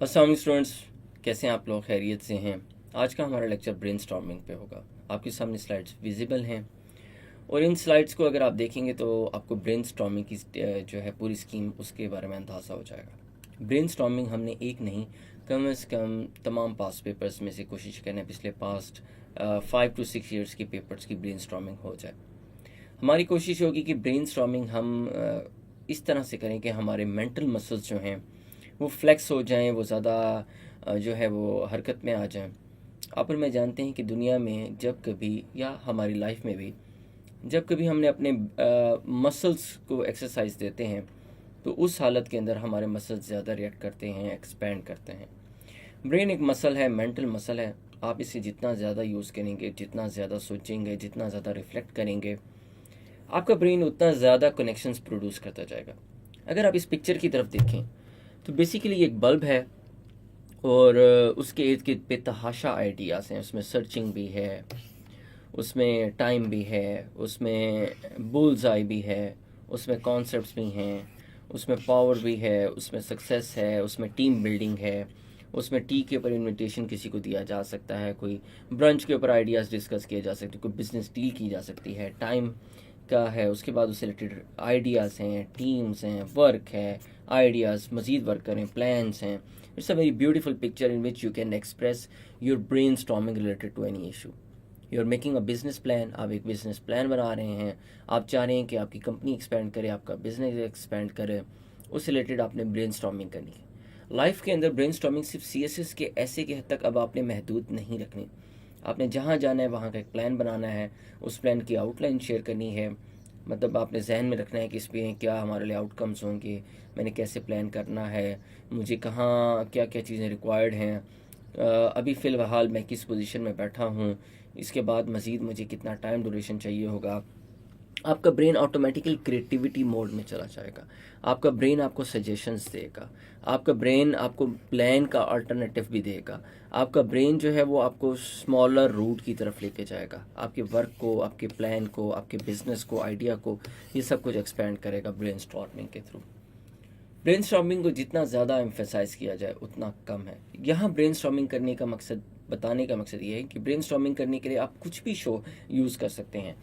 अस्सलाम स्टूडेंट्स, कैसे हैं आप लोग? खैरियत से हैं? आज का हमारा लेक्चर ब्रेनस्टॉर्मिंग पे होगा। आपके सामने स्लाइड्स विजिबल हैं और इन स्लाइड्स को अगर आप देखेंगे तो आपको ब्रेनस्टॉर्मिंग की जो है पूरी स्कीम उसके बारे में अंदाज़ा हो जाएगा। ब्रेनस्टॉर्मिंग हमने एक नहीं, कम से कम तमाम पास्ट पेपर्स में से कोशिश करें पिछले पास्ट 5 to 6 ईयर्स के पेपर्स की ब्रेनस्टॉर्मिंग हो जाए। हमारी कोशिश होगी कि ब्रेनस्टॉर्मिंग हम इस तरह से करें कि हमारे मेंटल मसल्स जो हैं वो फ्लेक्स हो जाएं, वो ज़्यादा जो है वो हरकत में आ जाएं। आप और मैं जानते हैं कि दुनिया में जब कभी या हमारी लाइफ में भी जब कभी हमने अपने मसल्स को एक्सरसाइज देते हैं तो उस हालत के अंदर हमारे मसल्स ज़्यादा रिएक्ट करते हैं, एक्सपेंड करते हैं। ब्रेन एक मसल है, मेंटल मसल है। आप इसे जितना ज़्यादा यूज़ करेंगे, जितना ज़्यादा सोचेंगे, जितना ज़्यादा रिफ्लेक्ट करेंगे, आपका ब्रेन उतना ज़्यादा कनेक्शंस प्रोड्यूस करता जाएगा। अगर आप इस पिक्चर की तरफ देखें तो बेसिकली एक बल्ब है और उसके इर्द गिर्द बेतहाशा आइडियाज़ हैं। उसमें सर्चिंग भी है, उसमें टाइम भी है, उसमें बुल्स आई भी है, उसमें कॉन्सेप्ट्स भी हैं, उसमें पावर भी है, उसमें सक्सेस है, उसमें टीम बिल्डिंग है, उसमें टी के ऊपर इनविटेशन किसी को दिया जा सकता है, कोई ब्रंच के ऊपर आइडियाज़ डिस्कस किए जा सकते हैं, कोई बिजनेस डील की जा सकती है, टाइम का है, उसके बाद उससे रिलेटेड आइडियाज़ हैं, टीम्स हैं, वर्क है, आइडियाज़, मज़ीद वर्क करें, प्लान्स हैं। It's a very beautiful picture in which you can express your brain storming related to any issue. You are making a business plan, आप एक बिजनेस प्लान बना रहे हैं, आप चाह रहे हैं कि आपकी कंपनी एक्सपेंड करे, आपका बिजनेस एक्सपेंड करे, उससे रिलेटेड आपने ब्रेन स्टॉर्मिंग करनी है। लाइफ के अंदर ब्रेन स्टॉर्मिंग सिर्फ CSS के ऐसे के हद तक अब आपने महदूद नहीं रखनी। आपने जहाँ जाना है वहाँ का एक प्लान बनाना है, उस प्लान की आउटलाइन शेयर करनी है। मतलब आपने जहन में रखना है कि इस पे क्या हमारे लिए आउटकम्स होंगे, मैंने कैसे प्लान करना है, मुझे कहाँ क्या क्या चीज़ें रिक्वायर्ड हैं, अभी फ़िलहाल मैं किस पोजीशन में बैठा हूँ, इसके बाद मज़ीद मुझे कितना टाइम ड्यूरेशन चाहिए होगा। आपका ब्रेन ऑटोमेटिकली क्रिएटिविटी मोड में चला जाएगा। आपका ब्रेन आपको सजेशंस देगा, आपका ब्रेन आपको प्लान का अल्टरनेटिव भी देगा। आपका ब्रेन जो है वो आपको स्मॉलर रूट की तरफ लेके जाएगा, आपके वर्क को, आपके प्लान को, आपके बिजनेस को, आइडिया को, ये सब कुछ एक्सपेंड करेगा ब्रेन स्टॉर्मिंग के थ्रू। ब्रेन स्टॉर्मिंग को जितना ज़्यादा एम्फेसाइज किया जाए उतना कम है। यहाँ ब्रेन स्टॉर्मिंग करने का मकसद, बताने का मकसद ये है कि ब्रेन स्टॉर्मिंग करने के लिए आप कुछ भी शो यूज़ कर सकते हैं।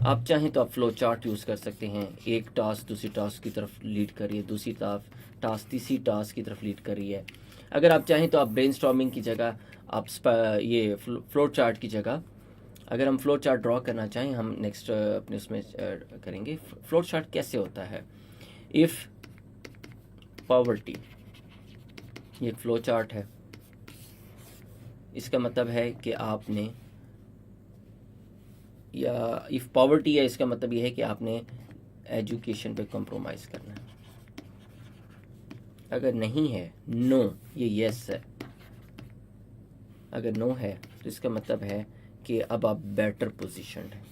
आप चाहें तो आप फ्लो चार्ट यूज़ कर सकते हैं। एक टास्क दूसरी टास्क की तरफ लीड कर रही है, दूसरी टास्क तीसरी टास्क की तरफ लीड कर रही है। अगर आप चाहें तो आप ब्रेन स्टॉर्मिंग की जगह आप ये फ्लो चार्ट की जगह, अगर हम फ्लो चार्ट ड्रॉ करना चाहें, हम नेक्स्ट अपने उसमें करेंगे। फ्लो चार्ट कैसे होता है? इफ़ पॉवर्टी, ये एक फ्लो चार्ट है। इसका मतलब है कि आपने, या इफ़ पॉवर्टी है इसका मतलब ये है कि आपने एजुकेशन पे कॉम्प्रोमाइज़ करना है। अगर नहीं है, नो, ये यस है। अगर नो है तो इसका मतलब है कि अब आप बेटर पोजीशन है।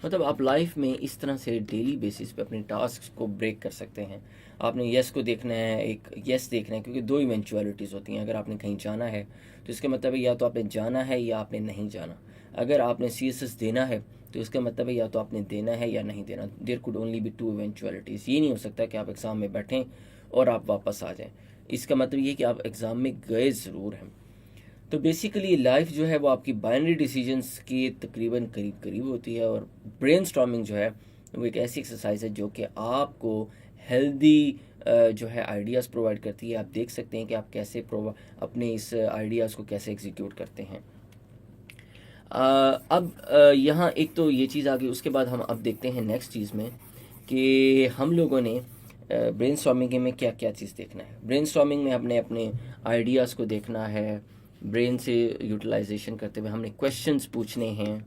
मतलब आप लाइफ में इस तरह से डेली बेसिस पे अपने टास्क को ब्रेक कर सकते हैं। आपने यस को देखना है, एक यस देखना है, क्योंकि दो इवेंचुअलिटीज़ होती हैं। अगर आपने कहीं जाना है तो इसका मतलब है या तो आपने जाना है या आपने नहीं जाना। अगर आपने CSS देना है तो इसका मतलब है या तो आपने देना है या नहीं देना। There could only be two eventualities. ये नहीं हो सकता कि आप एग्ज़ाम में बैठें और आप वापस आ जाएं। इसका मतलब ये कि आप एग्ज़ाम में गए ज़रूर हैं। तो बेसिकली लाइफ जो है वो आपकी बाइनरी डिसीजंस की तकरीबन करीब करीब होती है। और ब्रेन स्टॉर्मिंग जो है वो एक ऐसी एक्सरसाइज है जो कि आपको हेल्दी जो है आइडियाज़ प्रोवाइड करती है। आप देख सकते हैं कि आप कैसे अपने इस आइडियाज़ को कैसे एग्जीक्यूट करते हैं। अब यहाँ एक तो ये चीज़ आ गई। उसके बाद हम अब देखते हैं नेक्स्ट चीज़ में कि हम लोगों ने ब्रेन स्टॉर्मिंग में क्या क्या चीज़ देखना है। ब्रेन स्टॉर्मिंग में हमने अपने आइडियाज़ को देखना है। ब्रेन से यूटिलाइजेशन करते हुए हमने क्वेश्चंस पूछने हैं।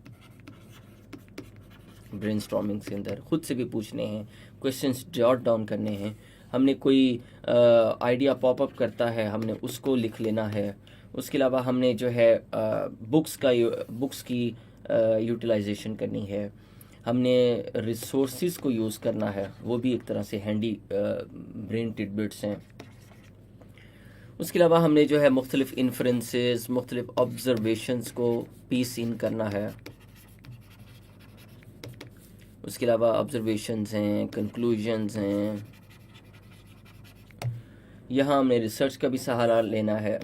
ब्रेन स्टॉर्मिंग के अंदर खुद से भी पूछने हैं, क्वेश्चंस जॉट डाउन करने हैं। हमने कोई आइडिया पॉपअप करता है, हमने उसको लिख लेना है। उसके अलावा हमने जो है बुक्स की यूटिलाइजेशन करनी है। हमने रिसोर्सिस को यूज़ करना है, वो भी एक तरह से हैंडी ब्रेन टिडबिट्स हैं। उसके अलावा हमने जो है मुख्तलिफ इन्फ्रेंसेस, मुख्तलिफ ऑब्जर्वेशंस को पीस इन करना है। उसके अलावा ऑब्जर्वेशंस हैं, कंक्लूजन्स हैं, यहाँ हमने रिसर्च का भी सहारा लेना है,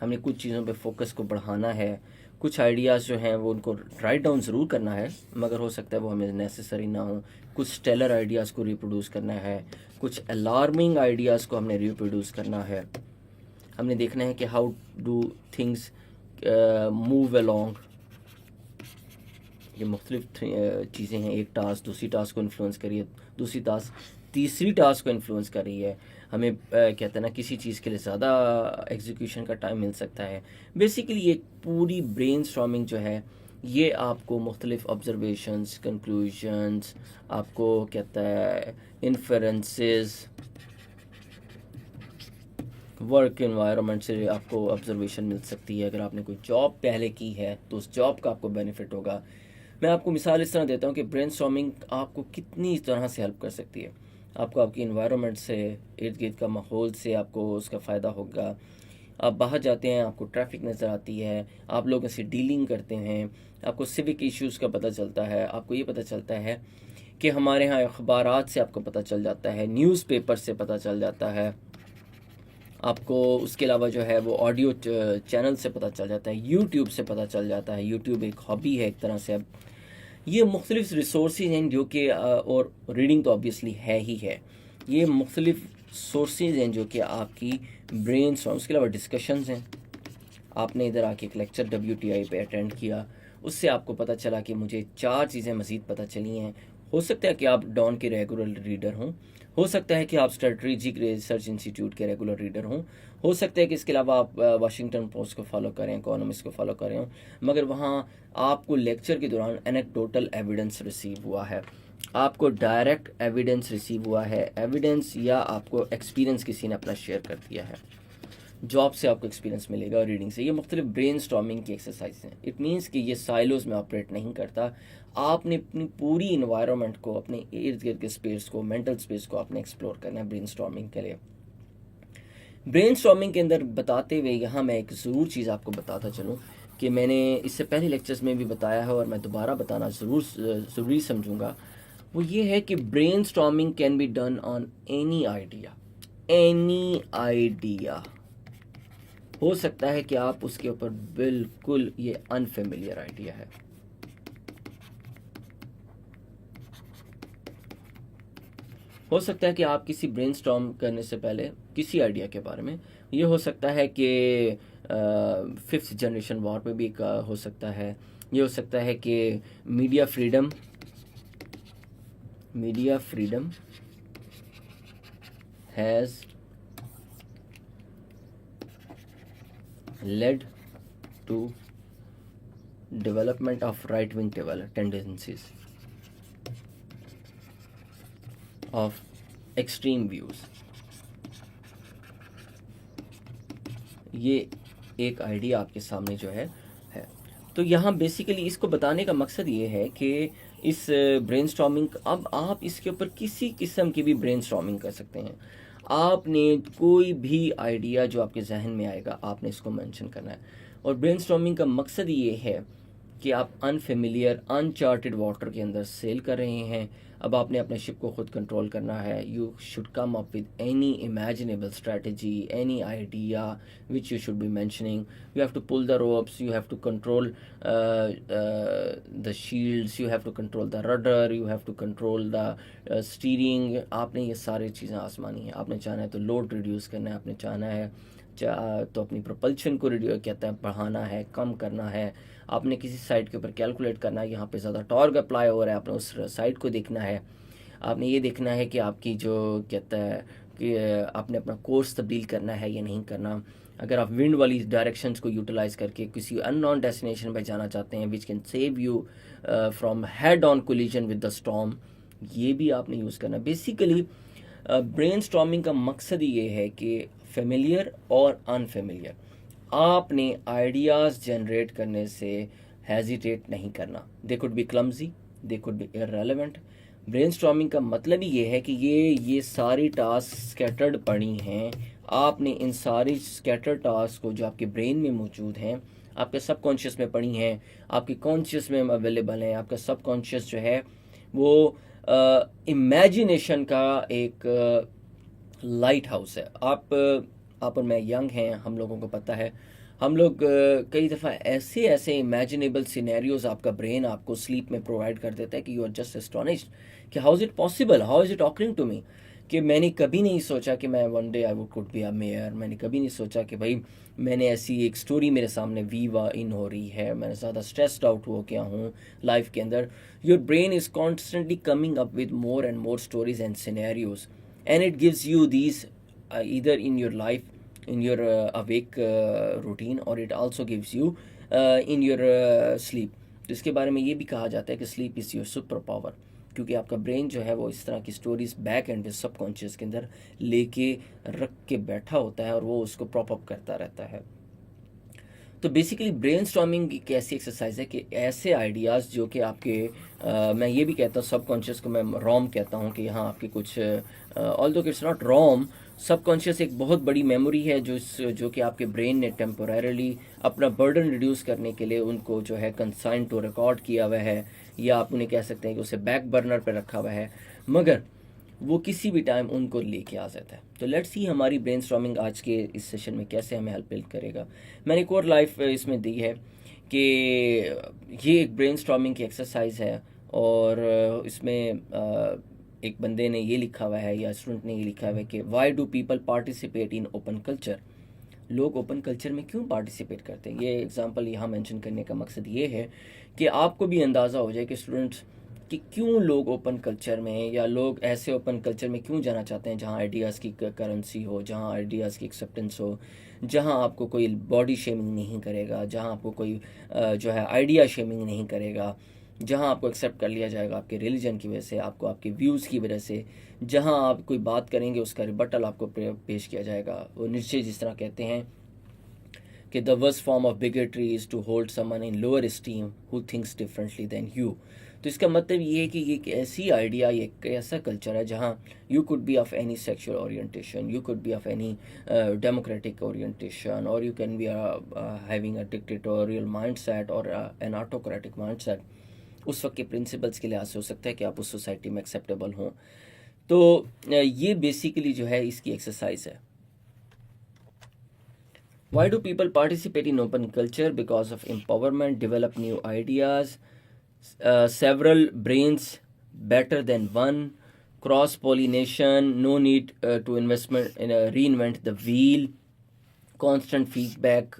हमने कुछ चीज़ों पे फोकस को बढ़ाना है, कुछ आइडियाज़ जो हैं वो उनको राइट डाउन ज़रूर करना है, मगर हो सकता है वो हमें नेसेसरी ना हो। कुछ स्टेलर आइडियाज़ को रिप्रोड्यूस करना है, कुछ अलार्मिंग आइडियाज़ को हमने रिप्रोड्यूस करना है। हमने देखना है कि how do things move along. ये मुख्तलिफ चीज़ें हैं, एक टास्क दूसरी टास्क को इन्फ्लुएंस करी है, दूसरी टास्क तीसरी टास्क को इन्फ्लुएंस कर रही है। हमें कहते हैं ना, किसी चीज़ के लिए ज़्यादा एग्जीक्यूशन का टाइम मिल सकता है। बेसिकली ये पूरी ब्रेन स्टॉर्मिंग जो है ये आपको मुख्तलिफ ऑब्जर्वेशंस, कंक्लूजन्स, आपको कहता है इन्फरेंसेस, वर्क एनवायरनमेंट से आपको ऑब्जर्वेशन मिल सकती है। अगर आपने कोई जॉब पहले की है तो उस जॉब का आपको बेनिफिट होगा। मैं आपको मिसाल इस तरह देता हूँ कि ब्रेनस्टॉर्मिंग आपको कितनी तरह से हेल्प कर सकती है। आपको आपकी इन्वायरमेंट से, इर्द गिर्द का माहौल से आपको उसका फ़ायदा होगा। आप बाहर जाते हैं, आपको ट्रैफिक नज़र आती है, आप लोगों से डीलिंग करते हैं, आपको सिविक इश्यूज़ का पता चलता है, आपको ये पता चलता है कि हमारे यहाँ अखबारात से आपको पता चल जाता है, न्यूज़पेपर से पता चल जाता है, आपको उसके अलावा जो है वो ऑडियो चैनल से पता चल जाता है, यूट्यूब से पता चल जाता है। यूट्यूब एक हॉबी है एक तरह से। अब ये मुख्तलिफ रिसोर्सेज हैं जो कि और रीडिंग तो ऑब्वियसली है ही है। ये मुख्तलिफ सोर्सेज हैं जो कि आपकी ब्रेन स्टॉर्म, उसके अलावा डिस्कशंस हैं। आपने इधर आके एक लेक्चर WTI पे अटेंड किया, उससे आपको पता चला कि मुझे 4 चीज़ें मज़ीद पता चली हैं। हो सकता है कि आप डॉन के रेगुलर रीडर हों, हो सकता है कि आप स्ट्रेटजिक रिसर्च इंस्टीट्यूट के रेगुलर रीडर हों, हो सकता है कि इसके अलावा आप वाशिंगटन पोस्ट को फॉलो करें, इकोनॉमिस्ट को फॉलो करें, मगर वहाँ आपको लेक्चर के दौरान एनेक्डोटल एविडेंस रिसीव हुआ है, आपको डायरेक्ट एविडेंस रिसीव हुआ है, एविडेंस या आपको एक्सपीरियंस किसी ने अपना शेयर कर दिया है। जॉब से आपको एक्सपीरियंस मिलेगा और रीडिंग से। ये मुख्तलिफ ब्रेन स्टॉर्मिंग की एक्सरसाइज हैं। इट मीन्स कि ये साइलोज में ऑपरेट नहीं करता। आपने अपनी पूरी इन्वायरमेंट को, अपने इर्द गिर्द के स्पेस को, मेंटल स्पेस को आपने एक्सप्लोर करना है ब्रेन स्टॉर्मिंग के लिए। ब्रेन स्टॉर्मिंग के अंदर बताते हुए यहाँ मैं एक ज़रूर चीज़ आपको बताता चलूँ कि मैंने इससे पहले लेक्चर्स में भी बताया है और मैं दोबारा बताना ज़रूरी समझूंगा। वो ये है कि brain storming can be done on any idea. Any idea हो सकता है कि आप उसके ऊपर बिल्कुल ये अनफेमिलियर आइडिया है, हो सकता है कि आप किसी ब्रेनस्टॉर्म करने से पहले किसी आइडिया के बारे में, ये हो सकता है कि 5th जनरेशन वॉर पे भी एक हो सकता है, ये हो सकता है कि media freedom has led to development of right-wing tendencies of extreme views। ये एक आइडिया आपके सामने जो है। तो यहाँ बेसिकली इसको बताने का मकसद ये है कि इस ब्रेनस्टॉर्मिंग, अब आप इसके ऊपर किसी किस्म की भी ब्रेनस्टॉर्मिंग कर सकते हैं। आपने कोई भी आइडिया जो आपके जहन में आएगा आपने इसको मेंशन करना है। और ब्रेनस्टॉर्मिंग का मकसद ये है कि आप अनफेमिलियर, अनचार्टेड वाटर के अंदर सेल कर रहे हैं। अब आपने अपने शिप को खुद कंट्रोल करना है। You should come up with any imaginable strategy, any idea which you should be mentioning. You have to pull the ropes, you have to control the shields, you have to control the rudder, you have to control the steering. आपने ये सारी चीज़ें आसमानी हैं। आपने चाहना है तो लोड रिड्यूस करना है, आपने चाहना है तो अपनी प्रोपल्शन को कहता है बढ़ाना है, कम करना है। आपने किसी साइड के ऊपर कैलकुलेट करना है, यहाँ पे ज़्यादा टॉर्क अप्लाई हो रहा है, आपने उस साइड को देखना है। आपने ये देखना है कि आपकी जो कहता है कि आपने अपना कोर्स तब्दील करना है या नहीं करना। अगर आप विंड वाली डायरेक्शंस को यूटिलाइज़ करके किसी अननोन डेस्टिनेशन पर जाना चाहते हैं which can save you from head on collision with the storm, ये भी आपने यूज़ करना। बेसिकली ब्रेन स्टॉर्मिंग का मकसद ये है कि फेमिलियर और अनफेमिलियर, आपने आइडियाज़ जनरेट करने से हेजिटेट नहीं करना। They could be clumsy, they could be irrelevant. Brainstorming का मतलब ही ये है कि ये सारी टास्क स्कैटर्ड पड़ी हैं। आपने इन सारी स्कैटर्ड टास्क को जो आपके ब्रेन में मौजूद हैं, आपके सबकॉन्शियस में पड़ी हैं, आपके कॉन्शियस में अवेलेबल हैं। आपका सबकॉन्शियस जो है वो इमेजिनेशन का एक लाइट हाउस है। आप और मैं यंग हैं, हम लोगों को पता है, हम लोग कई दफ़ा ऐसे ऐसे इमेजिनेबल सिनेरियोज आपका ब्रेन आपको स्लीप में प्रोवाइड कर देता है कि यू आर जस्ट एस्टोनिश्ड कि how is it possible, how is it occurring to me, कि मैंने कभी नहीं सोचा कि मैं one day I would could be a mayor, मैंने कभी नहीं सोचा कि भाई मैंने ऐसी एक स्टोरी मेरे सामने वीवा इन हो रही है, मैं ज़्यादा स्ट्रेस्ड आउट हो गया हूँ लाइफ के अंदर। Your brain is constantly coming up with more and more stories and scenarios, and it gives you these either in your life, in your awake routine, or it also gives you in your sleep। तो इसके बारे में ये भी कहा जाता है कि sleep is your super power, क्योंकि आपका ब्रेन जो है वो इस तरह की स्टोरीज बैक एंड सबकॉन्शियस के अंदर लेके रख के बैठा होता है और वो उसको प्रॉप अप करता रहता है। तो बेसिकली ब्रेन स्टॉर्मिंग एक ऐसी एक्सरसाइज है कि ऐसे आइडियाज़ जो कि आपके मैं ये भी कहता हूँ सबकॉन्शियस को मैं रॉम कहता हूँ कि यहाँ आपके कुछ although it's not ROM, subconscious एक बहुत बड़ी मेमोरी है जो कि आपके ब्रेन ने टेम्पोरेरली अपना बर्डन रिड्यूस करने के लिए उनको जो है कंसाइन टू रिकॉर्ड किया हुआ है, या आप उन्हें कह सकते हैं कि उसे बैक बर्नर पर रखा हुआ है, मगर वो किसी भी टाइम उनको लेके आ जाता है। तो लेट्स सी हमारी ब्रेनस्टॉर्मिंग आज के इस सेशन में कैसे हमें हेल्प करेगा। मैंने एक और लाइफ इसमें दी है कि ये एक ब्रेनस्टॉर्मिंग की एक्सरसाइज है, और इसमें एक बंदे ने ये लिखा हुआ है या स्टूडेंट ने ये लिखा हुआ है कि why do people participate in open culture, लोग ओपन कल्चर में क्यों पार्टिसिपेट करते हैं। ये एग्जांपल यहाँ मेंशन करने का मकसद ये है कि आपको भी अंदाज़ा हो जाए कि स्टूडेंट्स कि क्यों लोग ओपन कल्चर में, या लोग ऐसे ओपन कल्चर में क्यों जाना चाहते हैं जहाँ आइडियाज़ की करेंसी हो, जहाँ आइडियाज़ की एक्सेप्टेंस हो, जहाँ आपको कोई बॉडी शेमिंग नहीं करेगा, जहाँ आपको कोई जो है आइडिया शेमिंग नहीं करेगा, जहाँ आपको एक्सेप्ट कर लिया जाएगा आपके रिलीजन की वजह से, आपको आपके व्यूज़ की वजह से, जहाँ आप कोई बात करेंगे उसका रिबटल आपको पेश किया जाएगा। वो नीचे जिस तरह कहते हैं कि the worst form of bigotry is to hold someone in lower esteem who thinks differently than you. तो इसका मतलब ये है कि ये एक ऐसी आइडिया, ये एक ऐसा कल्चर है जहाँ you could be of any sexual orientation, you could be of any democratic orientation, और you can be having a dictatorial mind set और एन ऑटोक्रेटिक माइंड सेट। उस वक्त के प्रिंसिपल्स के लिहाज से हो सकता है कि आप उस सोसाइटी में एक्सेप्टेबल हों। तो ये बेसिकली जो है इसकी एक्सरसाइज है। Why do people participate in open culture? Because of empowerment, develop new ideas, several brains better than one, cross pollination, no need to reinvent the wheel, constant feedback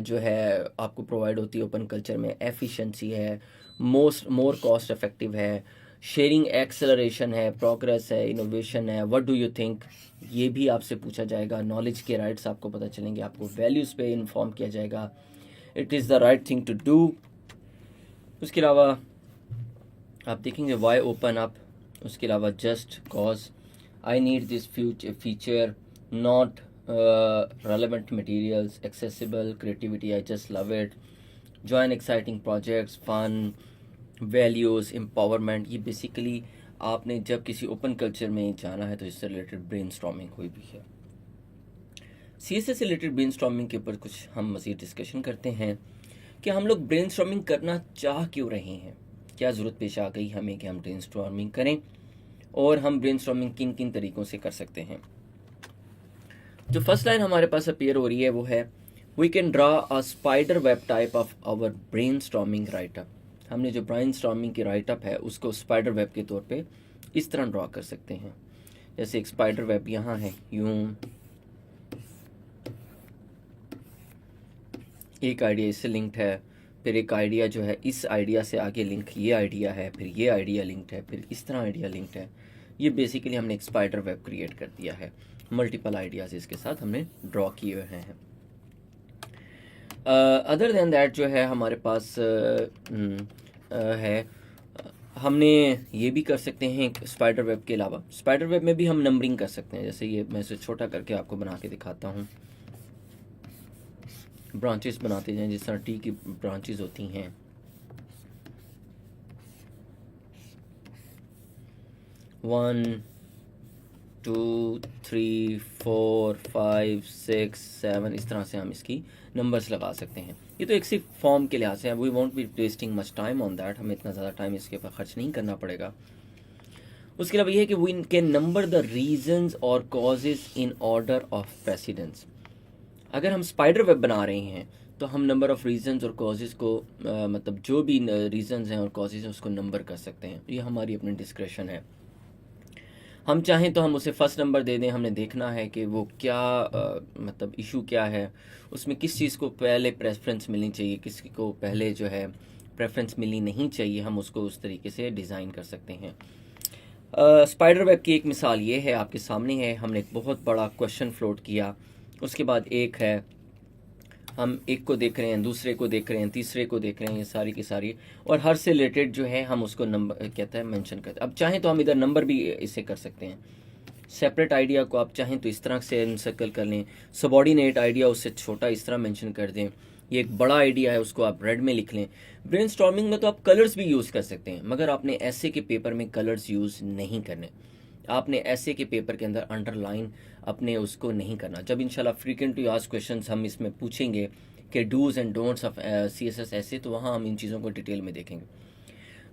जो है आपको प्रोवाइड होती है open culture में, efficiency है, more cost effective है, sharing acceleration है, progress है, इनोवेशन है, व्हाट डू यू थिंक ये भी आपसे पूछा जाएगा, नॉलेज के राइट्स आपको पता चलेंगे, आपको वैल्यूज़ पे इन्फॉर्म किया जाएगा, it is the right thing to do. उसके अलावा आप देखेंगे वाई ओपन अप, उसके अलावा just cause, I need this feature, not relevant materials, accessible, creativity, I just love it, join exciting projects, fun, values, empowerment। ये basically आपने जब किसी ओपन कल्चर में जाना है तो इससे रिलेटेड ब्रेनस्टॉर्मिंग हुई भी है। CSS से रिलेटेड ब्रेनस्टॉर्मिंग के ऊपर कुछ हम मज़ीद डिस्कशन करते हैं कि हम लोग ब्रेनस्टॉर्मिंग करना चाह क्यों रहे हैं, क्या ज़रूरत पेश आ गई हमें कि हम ब्रेनस्टॉर्मिंग करें, और हम ब्रेनस्टॉर्मिंग किन किन तरीक़ों से कर सकते हैं। जो फर्स्ट लाइन हमारे पास अपीयर हो रही है वो है we can draw a spider web type of our brainstorming writeup. हमने जो ब्रेनस्टॉर्मिंग की राइटअप है उसको स्पाइडर वेब के तौर पे इस तरह ड्रा कर सकते हैं, जैसे एक स्पाइडर वेब यहाँ है, यूं एक आइडिया इससे लिंक्ड है, फिर एक आइडिया जो है इस आइडिया से आगे लिंक ये आइडिया है, फिर ये आइडिया लिंक्ड है, फिर इस तरह आइडिया लिंक्ड है। ये बेसिकली हमने एक स्पाइडर वेब क्रिएट कर दिया है, मल्टीपल आइडियाज़ इसके साथ हमने ड्रॉ किए हुए हैं। अदर देन दैट जो है हमारे पास है, हमने ये भी कर सकते हैं स्पाइडर वेब के अलावा, स्पाइडर वेब में भी हम नंबरिंग कर सकते हैं। जैसे ये मैं इसे छोटा करके आपको बना के दिखाता हूँ, ब्रांचेस बनाते जाएं जिस तरह टी की ब्रांचेस होती हैं। वन 2 3 4 5 6 7 इस तरह से हम इसकी नंबर्स लगा सकते हैं। ये तो एक सिर्फ फॉर्म के लिहाज से है, we won't be wasting much time on that, हमें इतना ज़्यादा टाइम इसके ऊपर खर्च नहीं करना पड़ेगा। उसके अलावा ये है कि we can number the reasons और causes in order of precedence. अगर हम स्पाइडर वेब बना रहे हैं तो हम नंबर ऑफ रीजंस और कॉजेज को मतलब जो भी रीजंस हैं और कॉजेज हैं उसको नंबर कर सकते हैं। ये हमारी अपनी डिस्क्रिप्शन है। हम चाहें तो हम उसे फर्स्ट नंबर दे दें। हमने देखना है कि वो क्या मतलब इशू क्या है, उसमें किस चीज़ को पहले प्रेफरेंस मिलनी चाहिए, किसी को पहले जो है प्रेफरेंस मिलनी नहीं चाहिए, हम उसको उस तरीके से डिज़ाइन कर सकते हैं। स्पाइडर वेब की एक मिसाल ये है, आपके सामने है। हमने एक बहुत बड़ा क्वेश्चन फ्लोट किया, उसके बाद एक है, हम एक को देख रहे हैं, दूसरे को देख रहे हैं, तीसरे को देख रहे हैं, ये सारी की सारी, और हर से रिलेटेड जो है हम उसको नंबर कहता है मेंशन करते हैं। अब चाहें तो हम इधर नंबर भी इसे कर सकते हैं। सेपरेट आइडिया को आप चाहें तो इस तरह से इनसर्कल कर लें, सबॉर्डिनेट आइडिया उससे छोटा इस तरह मेंशन कर दें। ये एक बड़ा आइडिया है, उसको आप रेड में लिख लें। ब्रेनस्टॉर्मिंग में तो आप कलर्स भी यूज़ कर सकते हैं, मगर आपने ऐसे के पेपर में कलर्स यूज़ नहीं करने। आपने ऐसे के पेपर के अंदर अंडरलाइन अपने उसको नहीं करना। जब इंशाल्लाह फ्रीक्वेंटली आस्क्ड क्वेश्चंस हम इसमें पूछेंगे कि dos and don'ts of CSS ऐसे, तो वहाँ हम इन चीज़ों को डिटेल में देखेंगे।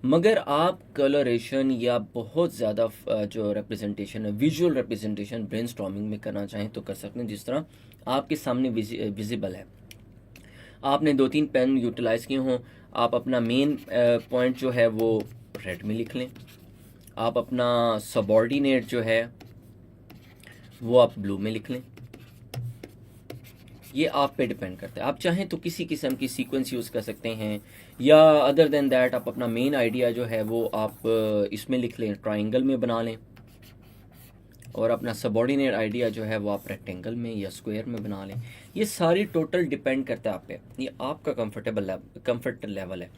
मगर आप कलरेशन या बहुत ज़्यादा जो रिप्रेजेंटेशन है, विजुअल रिप्रेजेंटेशन ब्रेनस्टॉर्मिंग में करना चाहें तो कर सकते हैं, जिस तरह आपके सामने विजिबल है। आपने 2-3 पेन यूटिलाइज़ किए हों, आप अपना मेन पॉइंट जो है वो रेड में लिख लें, आप अपना सबॉर्डिनेट जो है वो आप ब्लू में लिख लें। ये आप पे डिपेंड करता है। आप चाहें तो किसी किस्म की सीक्वेंस यूज़ कर सकते हैं, या अदर देन दैट आप अपना मेन आइडिया जो है वो आप इसमें लिख लें, ट्राइंगल में बना लें, और अपना सबॉर्डिनेट आइडिया जो है वो आप रेक्टेंगल में या स्क्वायर में बना लें। ये सारी टोटल डिपेंड करता है आप पे, ये आपका कंफर्ट लेवल है।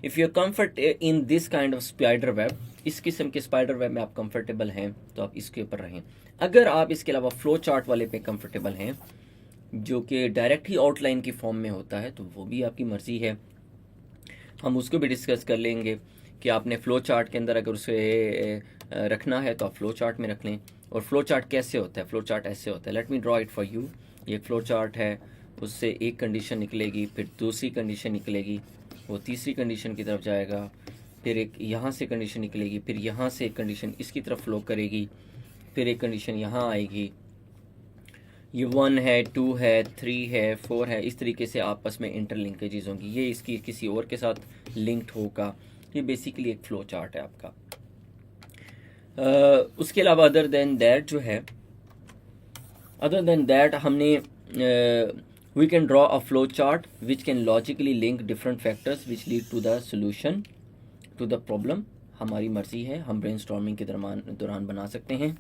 If you comfort in this kind of spider web, इस किस्म के स्पाइडर वेब में आप कंफर्टेबल हैं तो आप इसके ऊपर रहें। अगर आप इसके अलावा फ्लो चार्ट वाले पे कंफर्टेबल हैं, जो कि डायरेक्ट ही आउटलाइन की फॉर्म में होता है, तो वो भी आपकी मर्ज़ी है, हम उसको भी डिस्कस कर लेंगे कि आपने फ़्लो चार्ट के अंदर अगर उसे रखना है तो आप फ़्लो चार्ट में रख लें। और फ़्लो चार्ट कैसे होता है? फ़्लो चार्ट ऐसे होता है, let me draw it for you. ये फ़्लो चार्ट है, उससे एक कंडीशन निकलेगी, फिर दूसरी कंडीशन निकलेगी, वो तीसरी कंडीशन की तरफ जाएगा, फिर एक यहाँ से कंडीशन निकलेगी, फिर यहाँ से एक कंडीशन इसकी तरफ फ्लो करेगी, फिर एक कंडीशन यहाँ आएगी। ये 1 है, 2 है, 3 है, 4 है, इस तरीके से आपस में इंटरलिंकेजेस होंगी। ये इसकी किसी और के साथ लिंक्ड होगा। ये बेसिकली एक फ्लो चार्ट है आपका। उसके अलावा अदर देन दैट हमने we can draw a flow chart which can logically link different factors which lead to the solution to the problem. हमारी मर्जी है, हम ब्रेनस्टॉर्मिंग के दौरान बना सकते हैं।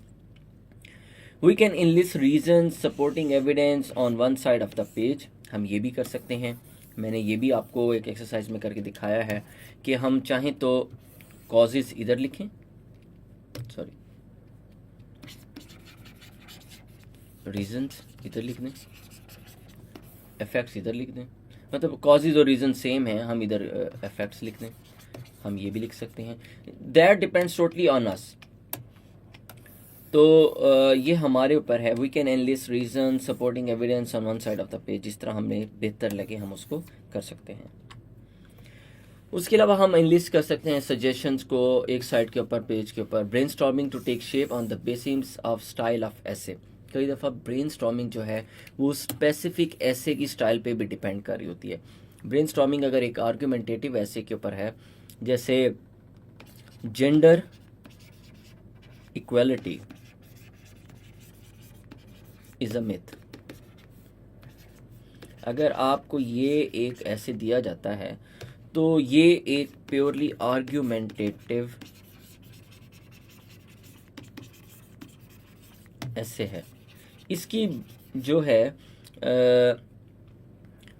We can enlist reasons supporting evidence on one side of the page। हम ये भी कर सकते हैं। मैंने ये भी आपको एक एक्सरसाइज में करके दिखाया है कि हम चाहें तो कॉजेज इधर लिखें, सॉरी रीजंस इधर लिख दें, इफेक्ट्स इधर लिख दें। मतलब कॉजेज और रीजन सेम हैं, हम इधर इफेक्ट्स लिख दें। हम ये भी लिख सकते हैं। That depends totally on us. तो ये हमारे ऊपर है। We can enlist reason supporting evidence on one side of the page, जिस तरह हमें बेहतर लगे हम उसको कर सकते हैं। उसके अलावा हम एनलिस्ट कर सकते हैं सजेशंस को एक साइड के ऊपर, पेज के ऊपर। Brainstorming to take shape on the basis of style of essay. कई दफ़ा ब्रेनस्टॉर्मिंग जो है वो स्पेसिफिक एसे की स्टाइल पे भी डिपेंड कर रही होती है। ब्रेनस्टॉर्मिंग अगर एक आर्ग्यूमेंटेटिव एसे के ऊपर है, जैसे gender equality is a myth, अगर आपको ये एक ऐसे दिया जाता है तो ये एक प्योरली आर्ग्यूमेंटेटिव ऐसे है। इसकी जो है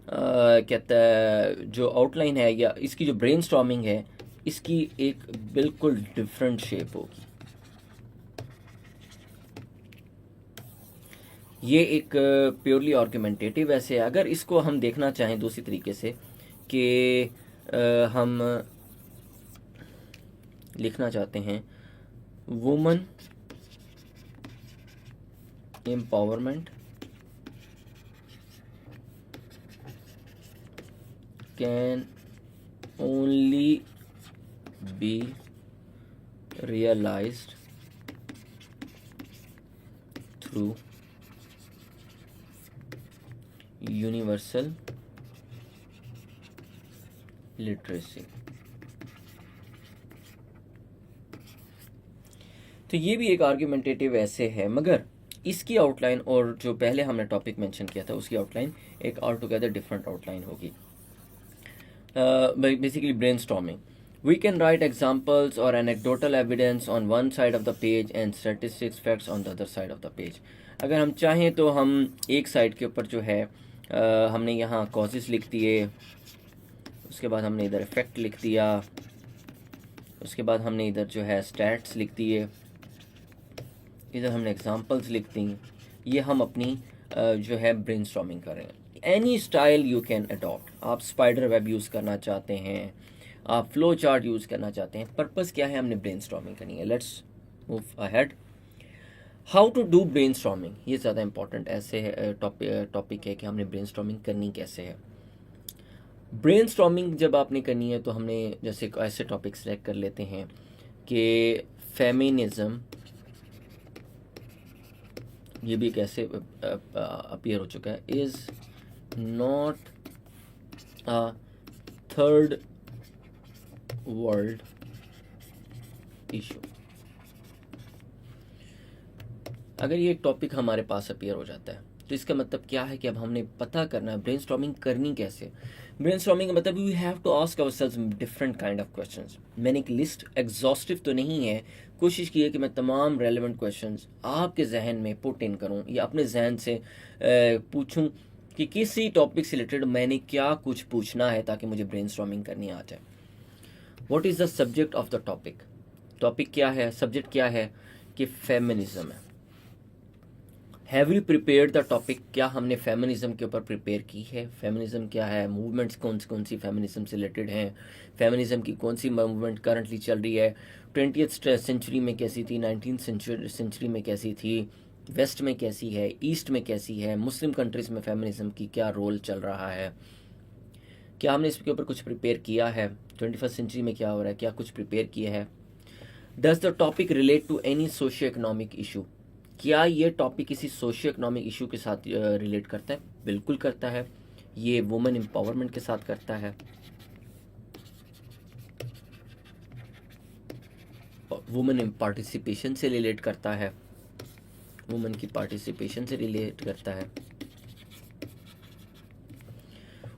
कहता है जो आउटलाइन है या इसकी जो ब्रेनस्टॉर्मिंग है, इसकी एक बिल्कुल डिफरेंट शेप होगी। ये एक प्योरली आर्ग्यूमेंटेटिव ऐसे है। अगर इसको हम देखना चाहें दूसरी तरीके से कि हम लिखना चाहते हैं woman empowerment can only be realized through universal literacy. तो ये भी एक आर्ग्यूमेंटेटिव ऐसे है, मगर इसकी आउटलाइन और जो पहले हमने टॉपिक मेंशन किया था उसकी आउटलाइन एक ऑल टुगेदर डिफरेंट आउटलाइन होगी। Basically brainstorming. We can write examples or anecdotal evidence on one side of the page and statistics facts on the other side of the page. अगर हम चाहें तो हम एक साइड के ऊपर जो है हमने यहाँ कॉजेस लिख दिए, उसके बाद हमने इधर इफेक्ट लिख दिया, उसके बाद हमने इधर जो है स्टैट्स लिख दिए, इधर हमने एग्जांपल्स लिख दी। ये हम अपनी जो है ब्रेनस्टॉर्मिंग कर रहे हैं। Any style you can adopt. आप स्पाइडर वेब यूज़ करना चाहते हैं, आप फ्लो चार्ट यूज़ करना चाहते हैं, पर्पस क्या है, हमने ब्रेनस्टॉर्मिंग करनी है। Let's move ahead. How to do brainstorming, ये ज़्यादा इंपॉर्टेंट ऐसे टॉपिक है कि हमने ब्रेनस्टॉर्मिंग करनी कैसे है। ब्रेनस्टॉर्मिंग जब आपने करनी है तो हमने जैसे ऐसे टॉपिक सेलेक्ट कर लेते हैं कि फेमिनिज्म, ये भी कैसे अपीयर हो चुका है, is not a third world issue. अगर ये टॉपिक हमारे पास अपीयर हो जाता है तो इसका मतलब क्या है कि अब हमने पता करना है ब्रेनस्टॉर्मिंग करनी कैसे। ब्रेनस्टॉर्मिंग का मतलब we have to ask ourselves different kind of questions. मैंने एक लिस्ट एग्जॉस्टिव तो नहीं है, कोशिश की है कि मैं तमाम रेलेवेंट क्वेश्चंस आपके जहन में पुट इन करूं या अपने जहन से पूछूं कि किसी टॉपिक से रिलेटेड मैंने क्या कुछ पूछना है ताकि मुझे ब्रेनस्टॉर्मिंग करनी आ जाए। What is the subject of the topic, topic क्या है, सब्जेक्ट क्या है कि फेमिनिज्म है। Have you prepared the topic, क्या हमने फेमिनिज्म के ऊपर प्रिपेयर की है। फेमिनिज्म क्या है, मूवमेंट्स कौन सी फेमिनिज्म से रिलेटेड हैं, फेमिनिज्म की कौन सी मूवमेंट करंटली चल रही है, 20th सेंचुरी में कैसी थी, 19th सेंचुरी में कैसी थी, वेस्ट में कैसी है, ईस्ट में कैसी है, मुस्लिम कंट्रीज़ में फेमिनिज्म की क्या रोल चल रहा है, क्या हमने इसके ऊपर कुछ प्रिपेयर किया है, 21st सेंचुरी में क्या हो रहा है, क्या कुछ प्रिपेयर किया है। Does the topic relate to any socio economic issue, क्या ये टॉपिक किसी सोशियो इकोनॉमिक इशू के साथ रिलेट करता है, बिल्कुल करता है। ये वुमेन एम्पावरमेंट के साथ करता है, वुमेन पार्टिसिपेशन से रिलेट करता है, वुमेन की पार्टिसिपेशन से रिलेट करता है।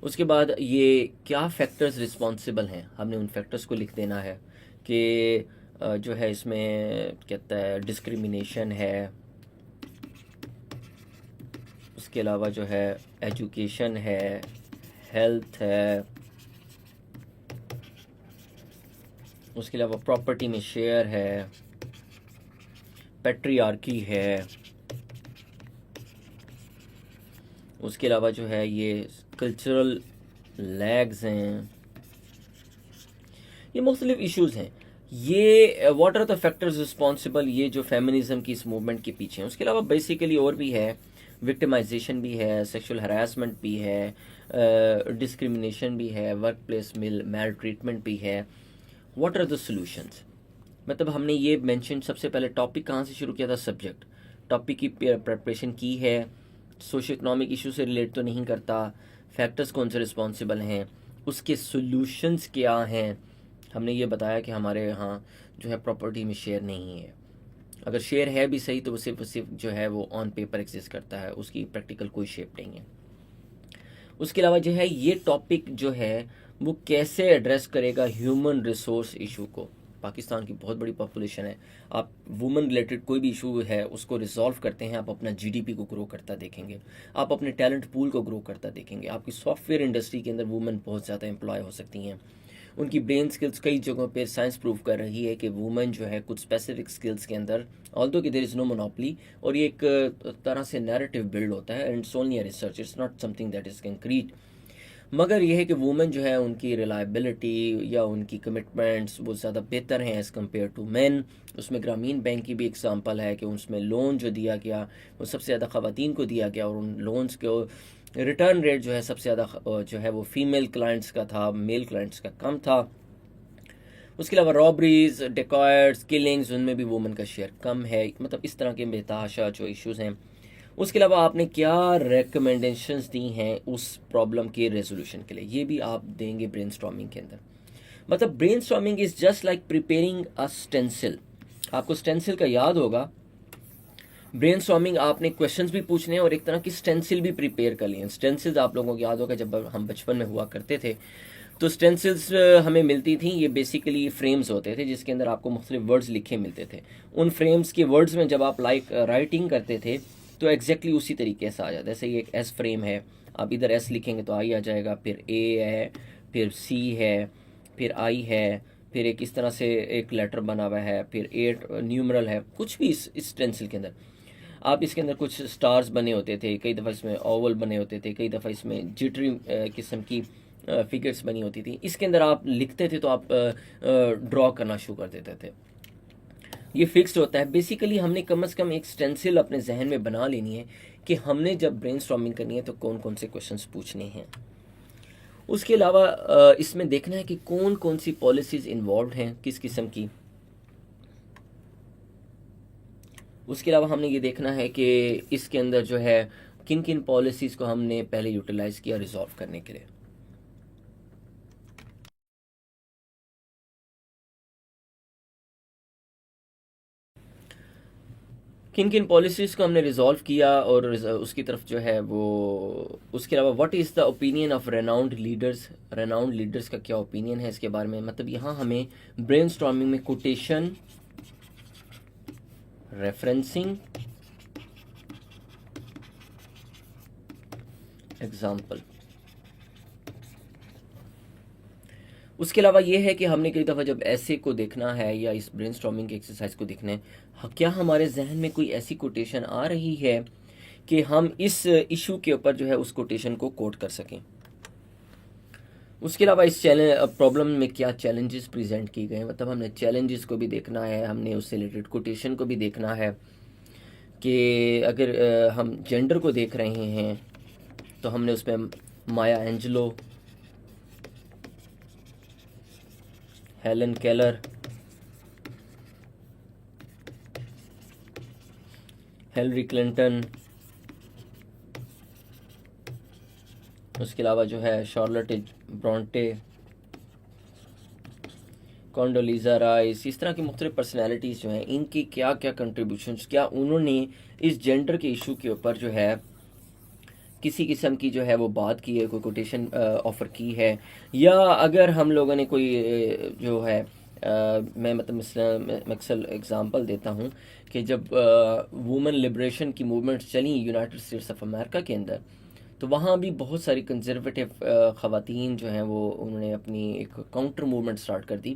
उसके बाद ये क्या फैक्टर्स रिस्पॉन्सिबल हैं, हमने उन फैक्टर्स को लिख देना है कि जो है इसमें कहता है डिस्क्रिमिनेशन है, उसके अलावा जो है एजुकेशन है, हेल्थ है, उसके अलावा प्रॉपर्टी में शेयर है, पैट्रियार्की है, उसके अलावा जो है ये कल्चरल लैग्स हैं, ये मुख्तलिफ इश्यूज़ हैं। ये what are the factors responsible, ये जो फेमिनिज्म की इस मूवमेंट के पीछे हैं। उसके अलावा बेसिकली और भी है, विक्टिमाइजेशन भी है, सेक्सुअल हरासमेंट भी है, डिस्क्रिमिनेशन भी है, वर्क प्लेस मैल ट्रीटमेंट भी है। व्हाट आर द सॉल्यूशंस, मतलब हमने ये मेंशन सबसे पहले टॉपिक कहाँ से शुरू किया था, सब्जेक्ट, टॉपिक की प्रिपरेशन की है, सोशियो इकोनॉमिक इशू से रिलेट तो नहीं करता, फैक्टर्स कौन से रिस्पॉन्सिबल हैं, उसके सॉल्यूशंस क्या हैं। हमने ये बताया कि हमारे यहाँ जो है प्रॉपर्टी में शेयर नहीं है, अगर शेयर है भी सही तो वो सिर्फ जो है वो ऑन पेपर एग्जिस्ट करता है, उसकी प्रैक्टिकल कोई शेप नहीं है। उसके अलावा जो है ये टॉपिक जो है वो कैसे एड्रेस करेगा ह्यूमन रिसोर्स इशू को। पाकिस्तान की बहुत बड़ी पॉपुलेशन है, आप वुमेन रिलेटेड कोई भी इशू है उसको रिजॉल्व करते हैं, आप अपना जीडीपी को ग्रो करता देखेंगे, आप अपने टैलेंट पूल को ग्रो करता देखेंगे। आपकी सॉफ्टवेयर इंडस्ट्री के अंदर वुमेन बहुत ज़्यादा एम्प्लॉय हो सकती हैं, उनकी ब्रेन स्किल्स कई जगहों पे साइंस प्रूव कर रही है कि वुमेन जो है कुछ स्पेसिफिक स्किल्स के अंदर, ऑल्दो कि देयर इज़ नो मोनोपली, और ये एक तरह से नैरेटिव बिल्ड होता है and it's only a research, it's not something that is concrete. मगर यह है कि वुमेन जो है उनकी रिलायबिलिटी या उनकी कमिटमेंट्स वो ज़्यादा बेहतर हैं एज़ कम्पेयर टू मैन। उसमें ग्रामीण बैंक की भी एग्जांपल है कि उसमें लोन जो दिया गया वो सबसे ज़्यादा ख़वातीन को दिया गया, और उन लोन्स को रिटर्न रेट जो है सबसे ज़्यादा जो है वो फीमेल क्लाइंट्स का था, मेल क्लाइंट्स का कम था। उसके अलावा रॉबरीज, डेकॉयट्स, किलिंग्स, उनमें भी वुमेन का शेयर कम है। मतलब इस तरह के बेतहाशा जो इश्यूज़ हैं। उसके अलावा आपने क्या रिकमेंडेशंस दी हैं उस प्रॉब्लम के रेजोल्यूशन के लिए, ये भी आप देंगे ब्रेनस्टॉर्मिंग के अंदर। मतलब brainstorming is just like preparing a stencil. आपको स्टेंसिल का याद होगा। ब्रेनस्टॉर्मिंग आपने क्वेश्चंस भी पूछने हैं और एक तरह की स्टेंसिल भी प्रिपेयर कर लिए हैं। स्टेंसिल्स आप लोगों को याद होगा जब हम बचपन में हुआ करते थे तो स्टेंसिल्स हमें मिलती थी। ये बेसिकली फ्रेम्स होते थे जिसके अंदर आपको मुख्तलिफ वर्ड्स लिखे मिलते थे। उन फ्रेम्स के वर्ड्स में जब आप राइटिंग करते थे तो एग्जैक्टली उसी तरीके से आ जाता है। जैसे ये एक एस फ्रेम है, आप इधर एस लिखेंगे तो आई आ जाएगा, फिर ए है, फिर सी है, फिर आई है, फिर एक इस तरह से एक लेटर बना हुआ है, फिर 8 न्यूमरल है, कुछ भी इस स्टेंसिल के अंदर। आप इसके अंदर कुछ स्टार्स बने होते थे, कई दफ़ा इसमें ओवल बने होते थे, कई दफ़ा इसमें जिटरी किस्म की फिगर्स बनी होती थी। इसके अंदर आप लिखते थे तो आप ड्रॉ करना शुरू कर देते थे। ये फिक्स्ड होता है। बेसिकली हमने कम से कम एक स्टेंसिल अपने जहन में बना लेनी है कि हमने जब ब्रेनस्टॉर्मिंग करनी है तो कौन कौन से क्वेश्चंस पूछने हैं। उसके अलावा इसमें देखना है कि कौन कौन सी पॉलिसीज़ इन्वॉल्व हैं किस किस्म की। उसके अलावा हमने ये देखना है कि इसके अंदर जो है किन किन पॉलिसीज़ को हमने पहले यूटिलाइज़ किया रिजॉल्व करने के लिए। किन किन पॉलिसीज़ को हमने रिजॉल्व किया और उसकी तरफ जो है वो। उसके अलावा what is the opinion of renowned leaders. Renowned leaders का क्या ओपिनियन है इसके बारे में। मतलब यहाँ हमें ब्रेनस्टॉर्मिंग में कोटेशन, रेफरेंसिंग, एग्जाम्पल। उसके अलावा ये है कि हमने कई दफ़ा जब ऐसे को देखना है या इस ब्रेनस्टॉर्मिंग की एक्सरसाइज को देखना है, क्या हमारे जहन में कोई ऐसी कोटेशन आ रही है कि हम इस इशू के ऊपर जो है उस कोटेशन को कोट कर सकें। उसके अलावा इस प्रॉब्लम में क्या चैलेंजेस प्रेजेंट किए गए हैं। मतलब हमने चैलेंजेस को भी देखना है, हमने उससे रिलेटेड कोटेशन को भी देखना है कि अगर हम जेंडर को देख रहे हैं तो हमने उसमें Maya Angelou, Helen Keller, Hillary Clinton, उसके अलावा जो है शार्लोट ब्रॉन्टे, कॉन्डोलीज़ा राइस, इस तरह की मुख्तलिफ पर्सनैलिटीज़ जो हैं इनकी क्या क्या कंट्रीब्यूशंस, क्या उन्होंने इस जेंडर के इशू के ऊपर जो है किसी किस्म की जो है वो बात की है, कोई कोटेशन ऑफ़र की है। या अगर हम लोगों ने कोई जो है मैं मतलब मक्सल एग्ज़ाम्पल देता हूँ कि जब वुमेन लिबरेशन की मूवमेंट्स चली यूनाइटेड स्टेट्स ऑफ अमेरिका के अंदर तो वहाँ भी बहुत सारी कंजर्वेटिव ख़वातीन जो हैं वो उन्होंने अपनी एक काउंटर मूवमेंट स्टार्ट कर दी।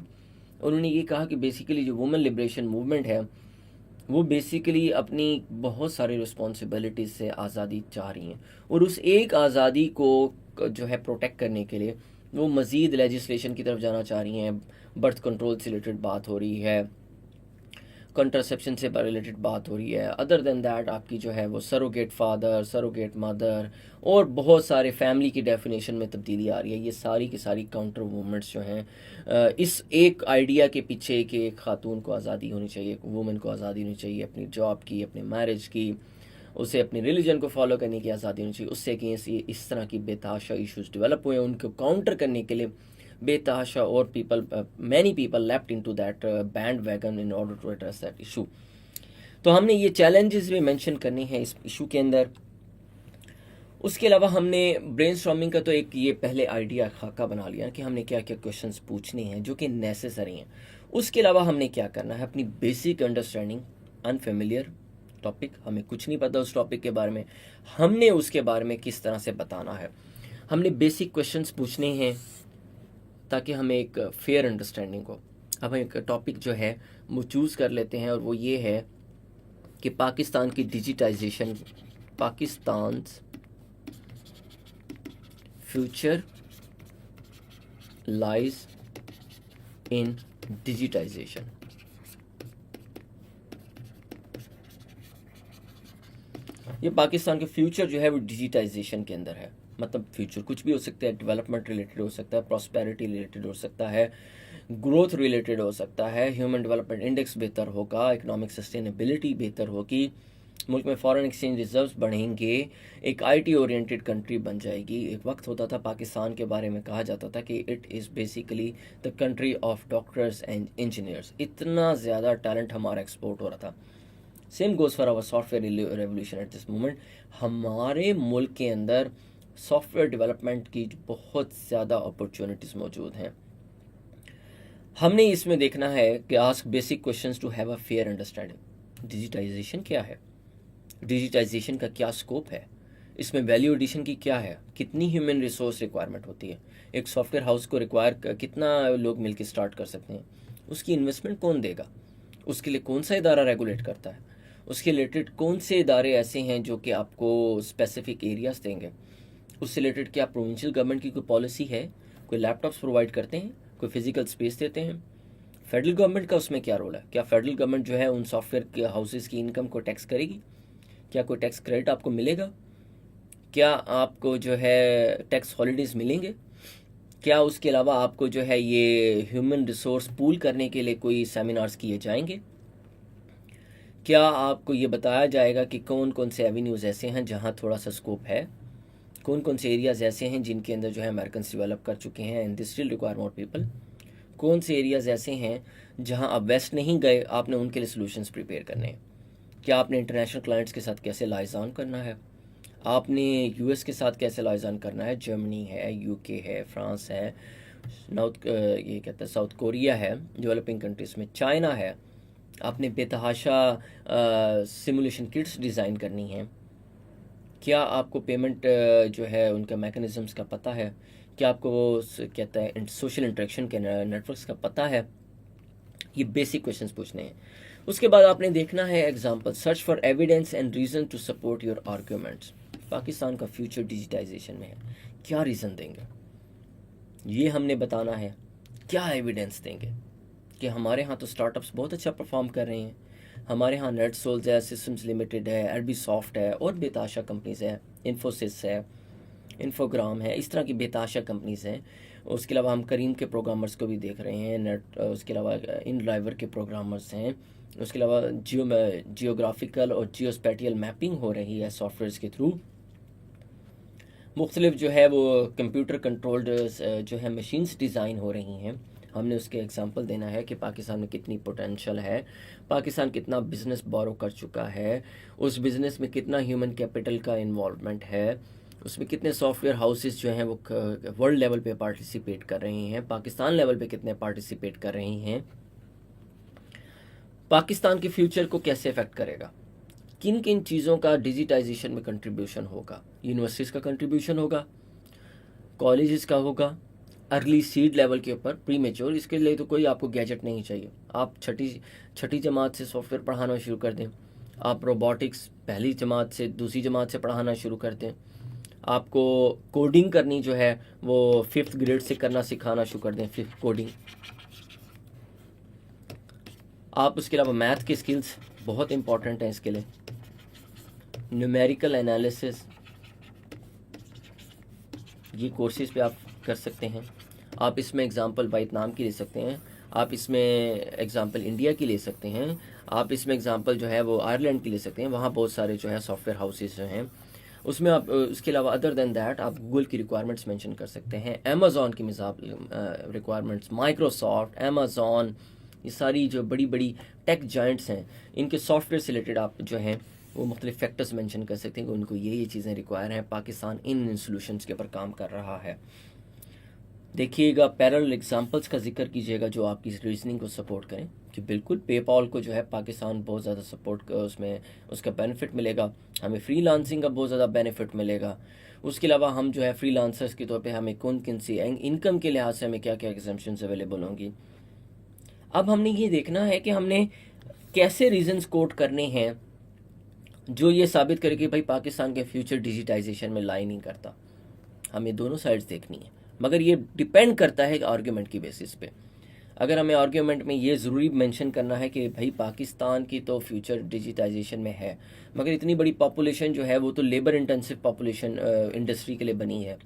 उन्होंने ये कहा कि बेसिकली जो वुमेन लिबरेशन मूवमेंट है वो बेसिकली अपनी बहुत सारी रिस्पॉन्सिबिलिटीज़ से आज़ादी चाह रही हैं और उस एक आज़ादी को जो है प्रोटेक्ट करने के लिए वो मज़ीद लेजिस्लेशन की तरफ जाना चाह रही हैं। बर्थ कंट्रोल से रिलेटेड बात हो रही है, कंट्रासेप्शन से रिलेटेड बात हो रही है। अदर देन दैट आपकी जो है वो सरोगेट फादर, सरोगेट मदर और बहुत सारे फैमिली की डेफिनेशन में तब्दीली आ रही है। ये सारी की सारी काउंटर मूवमेंट्स जो हैं इस एक आइडिया के पीछे कि एक खातून को आज़ादी होनी चाहिए, एक वुमेन को आज़ादी होनी चाहिए अपनी जॉब की, अपनी मैरिज की, उसे अपनी रिलीजन को फॉलो करने की आज़ादी होनी चाहिए। उससे कि इस तरह की बेतहाशा इश्यूज डेवलप हुए, उनको काउंटर करने के लिए बेतहाशा और people many people left into that bandwagon in order to address that issue. तो हमने ये चैलेंजेस भी मेंशन करने हैं इस इशू के अंदर। उसके अलावा हमने ब्रेनस्टॉर्मिंग का तो एक ये पहले आइडिया खाका बना लिया कि हमने क्या क्या क्वेश्चंस पूछने हैं जो कि नेसेसरी हैं। उसके अलावा हमने क्या करना है, अपनी बेसिक अंडरस्टैंडिंग, अनफेमिलियर टॉपिक, हमें कुछ नहीं पता उस टॉपिक के बारे में, हमने उसके बारे में किस तरह से बताना है। हमने बेसिक क्वेश्चंस पूछने हैं ताकि हमें एक फेयर अंडरस्टैंडिंग हो। अब हम एक टॉपिक जो है वो चूज़ कर लेते हैं और वो ये है कि पाकिस्तान की digitization, Pakistan future lies in digitization. ये पाकिस्तान का फ्यूचर जो है वो डिजिटाइजेशन के अंदर है। मतलब फ्यूचर कुछ भी हो सकता है, डेवलपमेंट रिलेटेड हो सकता है, प्रॉस्पेरिटी रिलेटेड हो सकता है, ग्रोथ रिलेटेड हो सकता है, ह्यूमन डेवलपमेंट इंडेक्स बेहतर होगा, इकोनॉमिक सस्टेनेबिलिटी बेहतर होगी, मुल्क में फॉरेन एक्सचेंज रिजर्व्स बढ़ेंगे, एक आईटी ओरिएंटेड कंट्री बन जाएगी। एक वक्त होता था पाकिस्तान के बारे में कहा जाता था कि it is basically the country of doctors and engineers, इतना ज़्यादा टैलेंट हमारा एक्सपोर्ट हो रहा था। Same goes for our software revolution at this moment. हमारे मुल्क के अंदर सॉफ्टवेयर डेवलपमेंट की बहुत ज़्यादा अपॉर्चुनिटीज़ मौजूद हैं। हमने इसमें देखना है कि ask basic questions to have a fair understanding. Digitization क्या है, डिजिटाइजेशन का क्या स्कोप है, इसमें वैल्यू एडिशन की क्या है, कितनी ह्यूमन रिसोर्स रिक्वायरमेंट होती है, एक सॉफ्टवेयर हाउस को कितना लोग मिलकर स्टार्ट कर सकते हैं, उसकी इन्वेस्टमेंट कौन देगा, उसके लिए कौन सा इदारा रेगुलेट करता है, उसके रिलेटेड कौन से इदारे ऐसे हैं जो कि आपको स्पेसिफिक एरियाज देंगे, उससे रिलेटेड क्या प्रोविंशियल गवर्नमेंट की कोई पॉलिसी है, कोई लैपटॉप्स प्रोवाइड करते हैं, कोई फिजिकल स्पेस देते हैं, फेडरल गवर्नमेंट का उसमें क्या रोल है, क्या फेडरल गवर्नमेंट जो है उन सॉफ्टवेयर के हाउसेज की इनकम को टैक्स करेगी, क्या कोई टैक्स क्रेडिट आपको मिलेगा, क्या आपको जो है टैक्स हॉलीडेज मिलेंगे, क्या उसके अलावा आपको जो है ये ह्यूमन रिसोर्स पूल करने के लिए कोई सेमिनार्स किए जाएंगे, क्या आपको ये बताया जाएगा कि कौन कौन से एवेन्यूज़ ऐसे हैं जहाँ थोड़ा सा स्कोप है, कौन कौन से एरियाज़ ऐसे हैं जिनके अंदर जो है अमेरिकन डेवलप कर चुके हैं and they still require more people, कौन से एरियाज़ ऐसे हैं जहां आप वेस्ट नहीं गए, आपने उनके लिए सॉल्यूशंस प्रिपेयर करने हैं, क्या आपने इंटरनेशनल क्लाइंट्स के साथ कैसे लाइजान करना है, आपने यूएस के साथ कैसे लाइजान करना है, जर्मनी है, यूके है, फ्रांस है, ये कहते हैं साउथ कोरिया है, डेवलपिंग कंट्रीज़ में चाइना है, आपने बेतहाशा सिमुलेशन किट्स डिज़ाइन करनी हैं, क्या आपको पेमेंट जो है उनका मैकेनिज़म्स का पता है, क्या आपको वो कहता है सोशल इंटरेक्शन के नेटवर्क्स का पता है, ये बेसिक क्वेश्चंस पूछने हैं। उसके बाद आपने देखना है example, search for evidence and reason to support your arguments. Pakistan का फ्यूचर डिजिटाइजेशन में है, क्या रीज़न देंगे, ये हमने बताना है, क्या एविडेंस देंगे कि हमारे यहाँ तो स्टार्टअप्स बहुत अच्छा परफॉर्म कर रहे हैं, हमारे यहाँ नेट सोल्स है, सिस्टम्स लिमिटेड है, एलबी सॉफ्ट है और बेताशा कंपनीज है, इन्फोसिस है, इन्फोग्राम है, इस तरह की बेताशा कंपनीज हैं। उसके अलावा हम करीम के प्रोग्रामर्स को भी देख रहे हैं, उसके अलावा इन ड्राइवर के प्रोग्रामर्स हैं, उसके अलावा जियोग्राफिकल और जियोस्पैटियल मैपिंग हो रही है सॉफ्टवेयर्स के थ्रू, मुख्तलिफ जो है वो कंप्यूटर कंट्रोल्ड जो है मशीन्स डिज़ाइन हो रही हैं। हमने उसके एग्जांपल देना है कि पाकिस्तान में कितनी पोटेंशियल है, पाकिस्तान कितना बिज़नेस बोरो कर चुका है, उस बिज़नेस में कितना ह्यूमन कैपिटल का इन्वॉल्वमेंट है, उसमें कितने सॉफ्टवेयर हाउसेस जो हैं वो वर्ल्ड लेवल पे पार्टिसिपेट कर रहे हैं, पाकिस्तान लेवल पे कितने पार्टिसिपेट कर रही हैं, पाकिस्तान के फ्यूचर को कैसे अफेक्ट करेगा, किन किन चीज़ों का डिजिटाइजेशन में कंट्रीब्यूशन होगा, यूनिवर्सिटीज़ का कंट्रीब्यूशन होगा, कॉलेजेस का होगा, अर्ली सीड लेवल के ऊपर प्री मेच्योर, इसके लिए तो कोई आपको गैजेट नहीं चाहिए, आप छठी जमात से सॉफ्टवेयर पढ़ाना शुरू कर दें, आप रोबोटिक्स पहली जमात से दूसरी जमात से पढ़ाना शुरू कर दें, आपको कोडिंग करनी जो है वो 5th ग्रेड से करना सिखाना शुरू कर दें, 5th कोडिंग। आप उसके अलावा मैथ की स्किल्स बहुत इंपॉर्टेंट हैं इसके लिए, न्यूमेरिकल एनालिसिस, ये कोर्सेज पे आप कर सकते हैं। आप इसमें एग्जांपल वियतनाम की ले सकते हैं, आप इसमें एग्जांपल इंडिया की ले सकते हैं, आप इसमें एग्जांपल जो है वो आयरलैंड की ले सकते हैं, वहाँ बहुत सारे जो है सॉफ्टवेयर हाउसेज जो हैं उसमें आप उसके अलावा अदर देन दैट आप गूगल की रिक्वायरमेंट्स मेंशन कर सकते हैं, अमेज़ॉन की रिक्वायरमेंट्स, माइक्रोसॉफ्ट, अमेज़ॉन, ये सारी जो बड़ी बड़ी टेक जाइंट्स हैं इनके सॉफ्टवेयर से रिलेटेड आप जो हैं वो मुख्तलिफ फैक्टर्स मेंशन कर सकते हैं कि उनको ये चीज़ें रिक्वायर हैं, पाकिस्तान इन सोल्यूशंस के ऊपर काम कर रहा है। देखिएगा, पैरेलल एग्जांपल्स का जिक्र कीजिएगा जो आपकी रीजनिंग को सपोर्ट करें कि बिल्कुल पेपॉल को जो है पाकिस्तान बहुत ज़्यादा सपोर्ट उसमें उसका बेनिफिट मिलेगा, हमें फ्रीलांसिंग का बहुत ज़्यादा बेनिफिट मिलेगा। उसके अलावा हम जो है फ्रीलांसर्स के तौर पे हमें कौन कौन सी इनकम के लिहाज से हमें क्या क्या एग्जम्पशंस अवेलेबल होंगी। अब हमने ये देखना है कि हमने कैसे रीजंस कोट करने हैं जो ये साबित करे कि भाई पाकिस्तान के फ्यूचर डिजिटाइजेशन में लाई नहीं करता। हमें दोनों साइड्स देखनी है, मगर ये डिपेंड करता है आर्ग्यूमेंट की बेसिस पे। अगर हमें आर्ग्यूमेंट में ये ज़रूरी मेंशन करना है कि भाई पाकिस्तान की तो फ्यूचर डिजिटाइजेशन में है, मगर इतनी बड़ी पॉपुलेशन जो है वो तो लेबर इंटेंसिव पॉपुलेशन इंडस्ट्री के लिए बनी है,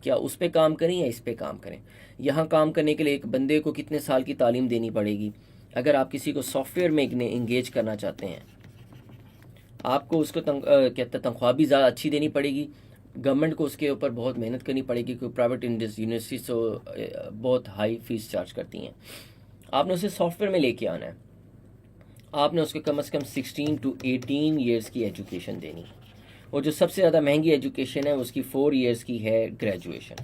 क्या उस पे काम करें या इस पे काम करें। यहाँ काम करने के लिए एक बंदे को कितने साल की तालीम देनी पड़ेगी। अगर आप किसी को सॉफ्टवेयर में इंगेज करना चाहते हैं, आपको उसको कहते तनख्वाह भी ज़्यादा अच्छी देनी पड़ेगी। गवर्नमेंट को उसके ऊपर बहुत मेहनत करनी पड़ेगी, क्योंकि प्राइवेट यूनिवर्सिटी तो बहुत हाई फीस चार्ज करती हैं। आपने उसे सॉफ्टवेयर में लेके आना है, आपने उसको कम से कम 16 to 18 ईयर्स की एजुकेशन देनी है। और जो सबसे ज़्यादा महंगी एजुकेशन है उसकी 4 ईयर्स की है ग्रेजुएशन,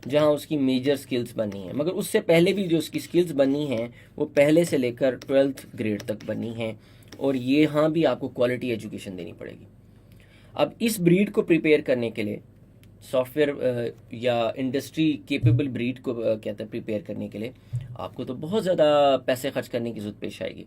जहाँ उसकी मेजर स्किल्स बननी है। मगर उससे पहले भी जो उसकी स्किल्स बननी हैं वो पहले से लेकर 12th ग्रेड तक बननी है, और ये यहाँ भी आपको क्वालिटी एजुकेशन देनी पड़ेगी। अब इस ब्रीड को प्रिपेयर करने के लिए, सॉफ्टवेयर या इंडस्ट्री केपेबल ब्रीड को कहते हैं प्रिपेयर करने के लिए, आपको तो बहुत ज़्यादा पैसे खर्च करने की ज़रूरत पेश आएगी।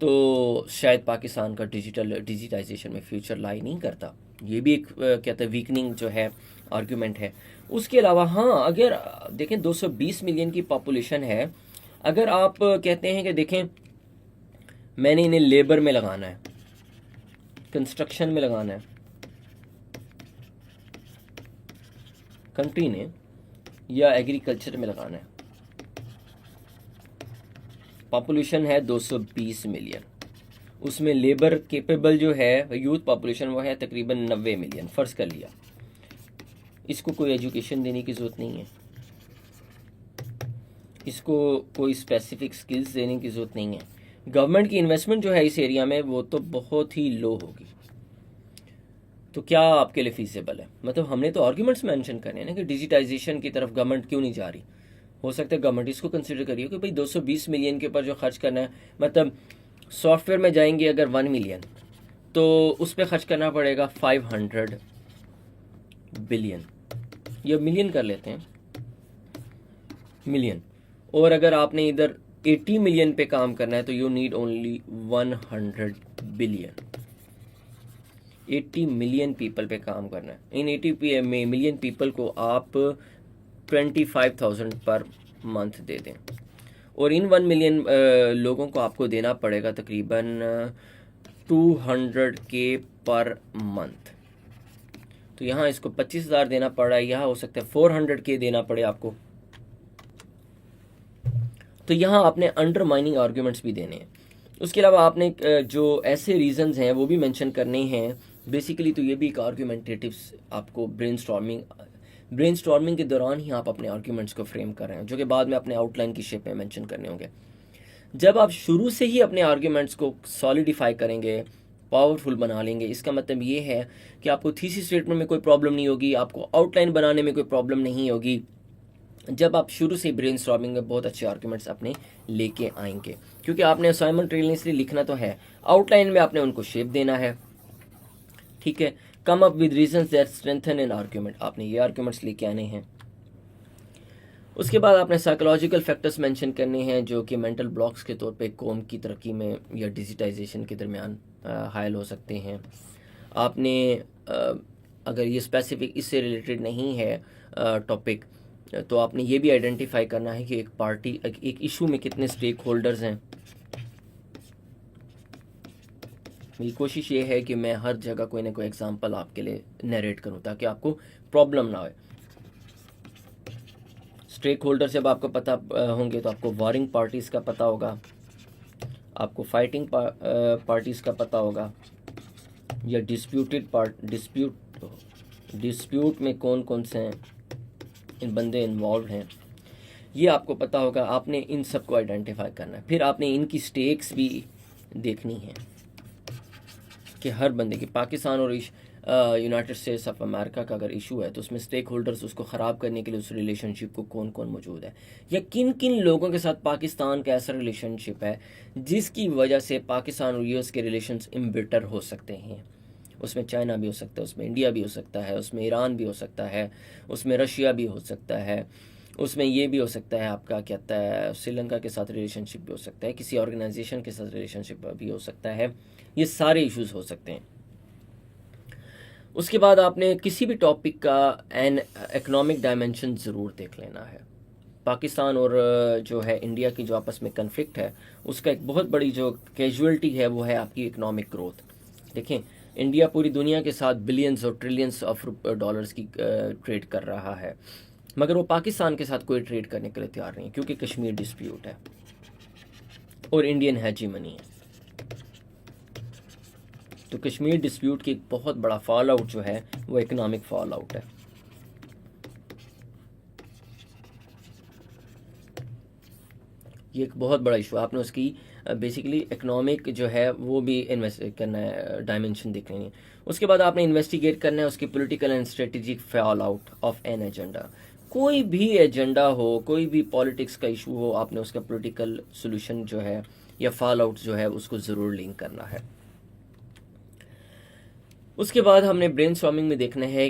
तो शायद पाकिस्तान का डिजिटाइजेशन में फ्यूचर लाई नहीं करता। ये भी एक कहते हैं वीकनिंग जो है आर्गुमेंट है। उसके अलावा हाँ, अगर देखें 220 मिलियन की पॉपुलेशन है, अगर आप कहते हैं कि देखें मैंने इन्हें लेबर में लगाना है, कंस्ट्रक्शन में लगाना है, कंट्री ने, या एग्रीकल्चर में लगाना है, पॉपुलेशन है 220 मिलियन, उसमें लेबर केपेबल जो है यूथ पॉपुलेशन वो है तकरीबन 90 मिलियन फ़र्ज कर लिया। इसको कोई एजुकेशन देने की ज़रूरत नहीं है, इसको कोई स्पेसिफिक स्किल्स देने की ज़रूरत नहीं है। गवर्नमेंट की इन्वेस्टमेंट जो है इस एरिया में वो तो बहुत ही लो होगी। तो क्या आपके लिए फीसेबल है? मतलब हमने तो आर्ग्यूमेंट्स मेंशन करने हैं ना कि डिजिटाइजेशन की तरफ गवर्नमेंट क्यों नहीं जा रही। हो सकता है गवर्नमेंट इसको कंसिडर करिए कि भाई 220 मिलियन के ऊपर जो खर्च करना है, मतलब सॉफ्टवेयर में जाएंगे अगर 1 मिलियन, तो उस पर खर्च करना पड़ेगा 500 बिलियन, या मिलियन कर लेते हैं, मिलियन। और अगर आपने इधर 80 मिलियन पे काम करना है तो you need only 100 billion. 80 million people पे काम करना है। इन 80 मिलियन पीपल को आप 25,000 पर मंथ दे दें, और इन 1 मिलियन लोगों को आपको देना पड़ेगा तकरीबन 200K पर मंथ। तो यहाँ इसको 25,000 देना पड़ रहा है, यहाँ हो सकता है 400K देना पड़े आपको। तो यहाँ आपने अंडरमाइनिंग आर्ग्यूमेंट्स भी देने हैं। उसके अलावा आपने जो ऐसे रीजंस हैं वो भी मेंशन करने हैं। बेसिकली तो ये भी एक आर्ग्यूमेंटेटिव्स आपको ब्रेनस्टॉर्मिंग के दौरान ही आप अपने आर्ग्यूमेंट्स को फ्रेम कर रहे हैं, जो कि बाद में अपने आउटलाइन की शेप में मेंशन करने होंगे। जब आप शुरू से ही अपने आर्ग्यूमेंट्स को सॉलिडिफाई करेंगे, पावरफुल बना लेंगे, इसका मतलब ये है कि आपको थीसिस स्टेटमेंट में कोई प्रॉब्लम नहीं होगी, आपको आउटलाइन बनाने में कोई प्रॉब्लम नहीं होगी, जब आप शुरू से ब्रेनस्टॉर्मिंग में बहुत अच्छे आर्ग्यूमेंट्स अपने लेके आएंगे। क्योंकि आपने साइमल्टेनियसली लिखना तो है, आउटलाइन में आपने उनको शेप देना है, ठीक है। कम up with reasons that strengthen an argument, आपने ये आर्ग्यूमेंट्स लेके आने हैं। उसके बाद आपने साइकोलॉजिकल फैक्टर्स मेंशन करने हैं जो कि मेंटल ब्लॉक्स के तौर पे कौम की तरक्की में या डिजिटाइजेशन के दरमियान हायल हो सकते हैं। आपने अगर ये स्पेसिफिक इससे रिलेटेड नहीं है टॉपिक, तो आपने ये भी आइडेंटिफाई करना है कि एक इशू में कितने स्टेक होल्डर्स हैं। मेरी कोशिश ये है कि मैं हर जगह कोई ना कोई एग्जांपल आपके लिए नरेट करूं ताकि आपको प्रॉब्लम ना हो। स्टेक होल्डर जब आपको पता होंगे तो आपको वॉरिंग पार्टीज़ का पता होगा, आपको फाइटिंग पार्टीज़ का पता होगा, या डिस्प्यूट में कौन कौन से हैं इन बंदे इन्वॉल्व हैं, ये आपको पता होगा। आपने इन सब को आइडेंटिफाई करना है। फिर आपने इनकी स्टेक्स भी देखनी है कि हर बंदे की, पाकिस्तान और यूनाइटेड स्टेट्स ऑफ अमेरिका का अगर इशू है तो उसमें स्टेक होल्डर्स उसको ख़राब करने के लिए उस रिलेशनशिप को कौन कौन मौजूद है, या किन किन लोगों के साथ पाकिस्तान का ऐसा रिलेशनशिप है जिसकी वजह से पाकिस्तान और यूएस के रिलेशंस इम्बिटर हो सकते हैं। उसमें चाइना भी हो सकता है, उसमें इंडिया भी हो सकता है, उसमें ईरान भी हो सकता है, उसमें रशिया भी हो सकता है, उसमें ये भी हो सकता है आपका कहता है श्रीलंका के साथ रिलेशनशिप भी हो सकता है, किसी ऑर्गेनाइजेशन के साथ रिलेशनशिप भी हो सकता है। ये सारे इश्यूज हो सकते हैं। उसके बाद आपने किसी भी टॉपिक का एन इकोनॉमिक डायमेंशन ज़रूर देख लेना है। पाकिस्तान और जो है इंडिया की जो आपस में कन्फ्लिक्ट है उसका एक बहुत बड़ी जो कैजुअलिटी है वो है आपकी इकोनॉमिक ग्रोथ। देखें इंडिया पूरी दुनिया के साथ बिलियंस और ट्रिलियंस ऑफ डॉलर्स की ट्रेड कर रहा है, मगर वो पाकिस्तान के साथ कोई ट्रेड करने के लिए तैयार नहीं, क्योंकि कश्मीर डिस्प्यूट है और इंडियन हेजीमनी है। तो कश्मीर डिस्प्यूट की एक बहुत बड़ा फॉल आउट जो है वो इकोनॉमिक फॉल आउट है। ये एक बहुत बड़ा इशू है, आपने उसकी बेसिकली इकोनॉमिक जो है वो भी इन्वेस्ट करना है, डायमेंशन देखनी है। उसके बाद आपने इन्वेस्टिगेट करना है उसकी political and strategic fall out of an agenda. कोई भी एजेंडा हो, कोई भी पॉलिटिक्स का इशू हो, आपने उसका पॉलिटिकल सोल्यूशन जो है या फॉल आउट जो है उसको ज़रूर लिंक करना है। उसके बाद हमने ब्रेनस्टॉर्मिंग में देखना है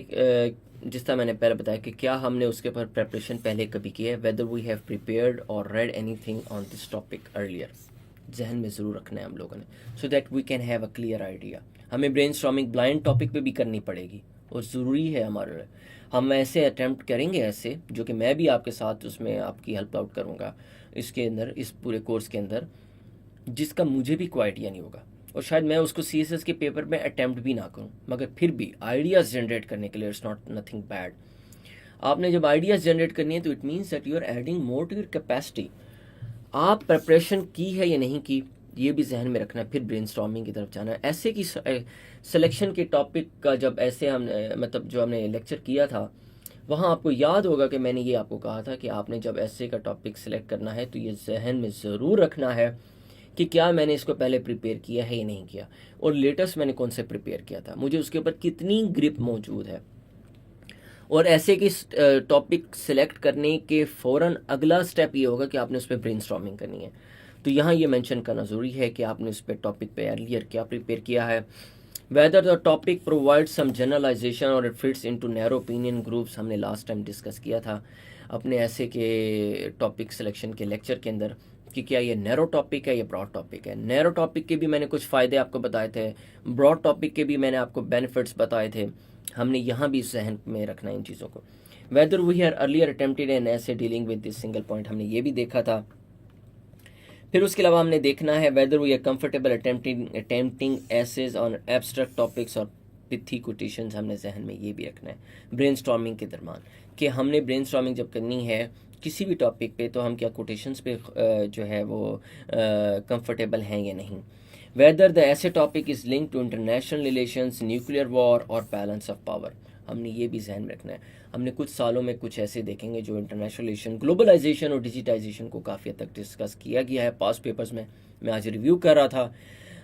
जिस तरह मैंने पहले बताया कि क्या हमने उसके ऊपर प्रेपरेशन पहले कभी की है, वेदर वी हैव प्रिपेयर्ड और read anything on this topic earlier. जहन में ज़रूर रखना है हम लोगों ने, so that we can have a clear idea. हमें ब्रेनस्टॉर्मिंग ब्लाइंड टॉपिक पे भी करनी पड़ेगी और ज़रूरी है हमारे लिए। हम ऐसे अटैम्प्ट करेंगे ऐसे, जो कि मैं भी आपके साथ उसमें आपकी हेल्प आउट करूँगा इसके अंदर, इस पूरे कोर्स के अंदर, जिसका मुझे भी कोई आइडिया नहीं होगा और शायद मैं उसको CSS के पेपर में अटैम्प्ट भी ना करूं, मगर फिर भी आइडियाज़ जनरेट करने के लिए इट्स नॉट नथिंग बैड। आपने जब आइडियाज़ जनरेट करनी है तो it means that you are adding more to your capacity. आप प्रिपरेशन की है या नहीं की, ये भी जहन में रखना है, फिर ब्रेनस्टॉर्मिंग की तरफ जाना है। ऐसे की सिलेक्शन के टॉपिक का जब ऐसे हम मतलब जो हमने लेक्चर किया था, वहाँ आपको याद होगा कि मैंने ये आपको कहा था कि आपने जब ऐसे का टॉपिक सिलेक्ट करना है तो ये जहन में ज़रूर रखना है कि क्या मैंने इसको पहले प्रिपेयर किया है या नहीं किया, और लेटेस्ट मैंने कौन से प्रिपेयर किया था, मुझे उसके ऊपर कितनी ग्रिप मौजूद है। और ऐसे की टॉपिक सिलेक्ट करने के फ़ौरन अगला स्टेप ये होगा कि आपने उस पर ब्रेनस्टॉर्मिंग करनी है। तो यहाँ ये मेंशन करना ज़रूरी है कि आपने उस पर टॉपिक पे अर्लियर क्या प्रिपेयर किया है, whether the topic provide some generalization और it fits into narrow opinion groups. हमने लास्ट टाइम डिस्कस किया था अपने ऐसे के टॉपिक सिलेक्शन के लेक्चर के अंदर कि क्या ये नैरो टॉपिक है या ब्रॉड टॉपिक है। नैरो टॉपिक के भी मैंने कुछ फ़ायदे आपको बताए थे, ब्रॉड टॉपिक के भी मैंने आपको बेनिफिट्स बताए थे। हमने यहाँ भी जहन में रखना है इन चीज़ों को। Whether we are earlier attempted an essay dealing with this single point, हमने ये भी देखा था। फिर उसके अलावा हमने देखना है whether we are comfortable attempting essays on abstract topics और पिथी कोटेशंस। हमने जहन में ये भी रखना है ब्रेनस्टॉर्मिंग के दरमियान कि हमने ब्रेनस्टॉर्मिंग जब करनी है किसी भी टॉपिक पे, तो हम क्या कोटेशंस पे जो है वो कंफर्टेबल हैं या नहीं। Whether the essay topic is link to international relations, nuclear war और बैलेंस ऑफ पावर। हमने ये भी जहन में रखना है। हमने कुछ सालों में कुछ ऐसे देखेंगे जो इंटरनेशनल रिलेशन, ग्लोबलाइजेशन और डिजिटाइजेशन को काफ़ी हद तक डिस्कस किया गया है पास्ट पेपर्स में। मैं आज रिव्यू कर रहा था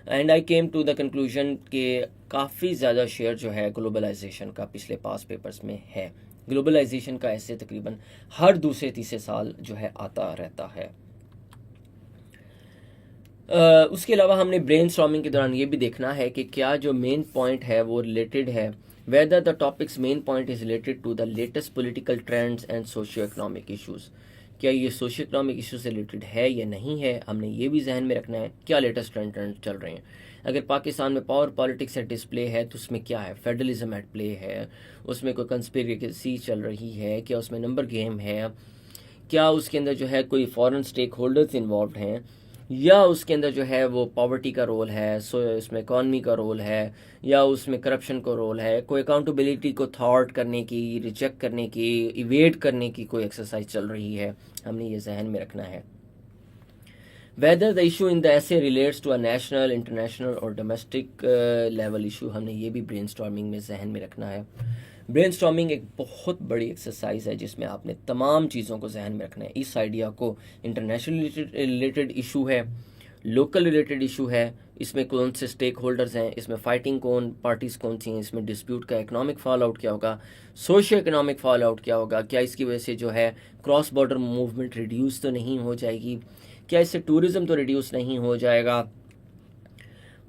and I came to the conclusion कि काफ़ी ज़्यादा शेयर जो है ग्लोबलाइजेशन का पिछले पास्ट पेपर्स में है। ग्लोबलाइजेशन का ऐसे तकरीबन हर दूसरे तीसरे साल जो है आता रहता है। उसके अलावा हमने ब्रेनस्टॉर्मिंग के दौरान ये भी देखना है कि क्या जो मेन पॉइंट है वो रिलेटेड है, whether the topic's main point is related to the latest political trends and socio economic issues. क्या ये सोशियो इकोनॉमिक इशू से रिलेटेड है या नहीं है, हमने ये भी जहन में रखना है। क्या लेटेस्ट ट्रेंड चल रहे हैं, अगर पाकिस्तान में पावर पॉलिटिक्स एट डिस्प्ले है तो उसमें क्या है, फेडरलिज्म एट प्ले है, उसमें कोई कंस्पिरेसी चल रही है, क्या उसमें नंबर गेम है, क्या उसके अंदर जो है कोई फॉरेन स्टेक होल्डर्स इन्वॉल्व हैं, या उसके अंदर जो है वो पॉवर्टी का रोल है, सो इसमें इकॉनमी का रोल है, या उसमें करप्शन का रोल है, कोई अकाउंटेबिलिटी को थॉट करने की, रिजेक्ट करने की, इवेट करने की कोई एक्सरसाइज चल रही है। हमने ये जहन में रखना है। Whether the issue in the essay relates to a national, international और डोमेस्टिक लेवल इशू, हमने ये भी ब्रेनस्टॉर्मिंग में जहन में रखना है। ब्रेनस्टॉर्मिंग एक बहुत बड़ी एक्सरसाइज है जिसमें आपने तमाम चीज़ों को जहन में रखना है। इस आइडिया को इंटरनेशनल रिलेटेड इशू है, लोकल रिलेटेड इशू है, इसमें कौन से स्टेक होल्डर्स हैं, इसमें फाइटिंग कौन पार्टीज़ कौन सी हैं, इसमें डिस्प्यूट का इकोनॉमिक फॉल आउट क्या होगा, सोशियो इकोनॉमिक फॉल आउट क्या होगा, क्या इसकी वजह से जो है क्रॉस बॉर्डर मूवमेंट रिड्यूस तो नहीं हो जाएगी, क्या इससे टूरिज़्म तो रिड्यूस नहीं हो जाएगा,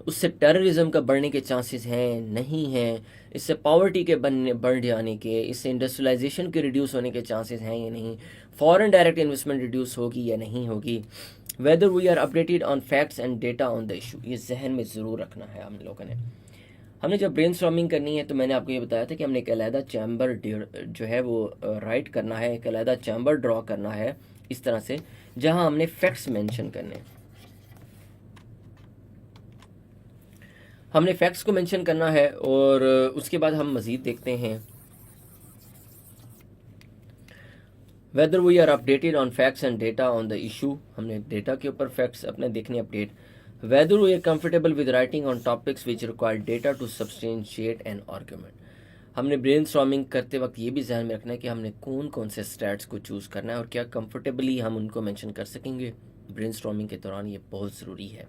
उससे टेररिज्म का बढ़ने के चांसेस हैं नहीं हैं, इससे पॉवर्टी के बढ़ जाने के, इससे इंडस्ट्रियलाइजेशन के रिड्यूस होने के चांसेस हैं या नहीं, फॉरेन डायरेक्ट इन्वेस्टमेंट रिड्यूस होगी या नहीं होगी, whether we are updated on facts and data on the issue. ये जहन में ज़रूर रखना है हम लोगों ने। हमने जब ब्रेनस्टॉर्मिंग करनी है तो मैंने आपको ये बताया था कि हमने एक अलहदा चैम्बर जो है वो राइट करना है, एक अलहदा चैम्बर ड्रॉ करना है इस तरह से, जहां हमने फैक्ट्स मेंशन करने हैं। हमने फैक्ट्स को मेंशन करना है और उसके बाद हम मज़ीद देखते हैं whether we are updated on facts and data on the issue. हमने डेटा के ऊपर फैक्ट्स अपने देखने update. Whether we are comfortable with writing on topics which require data to substantiate an argument. हमने ब्रेनस्टॉर्मिंग करते वक्त ये भी ध्यान में रखना है कि हमने कौन कौन से स्टैट्स को चूज़ करना है और क्या कंफर्टेबली हम उनको मेंशन कर सकेंगे। ब्रेनस्टॉर्मिंग के दौरान ये बहुत ज़रूरी है।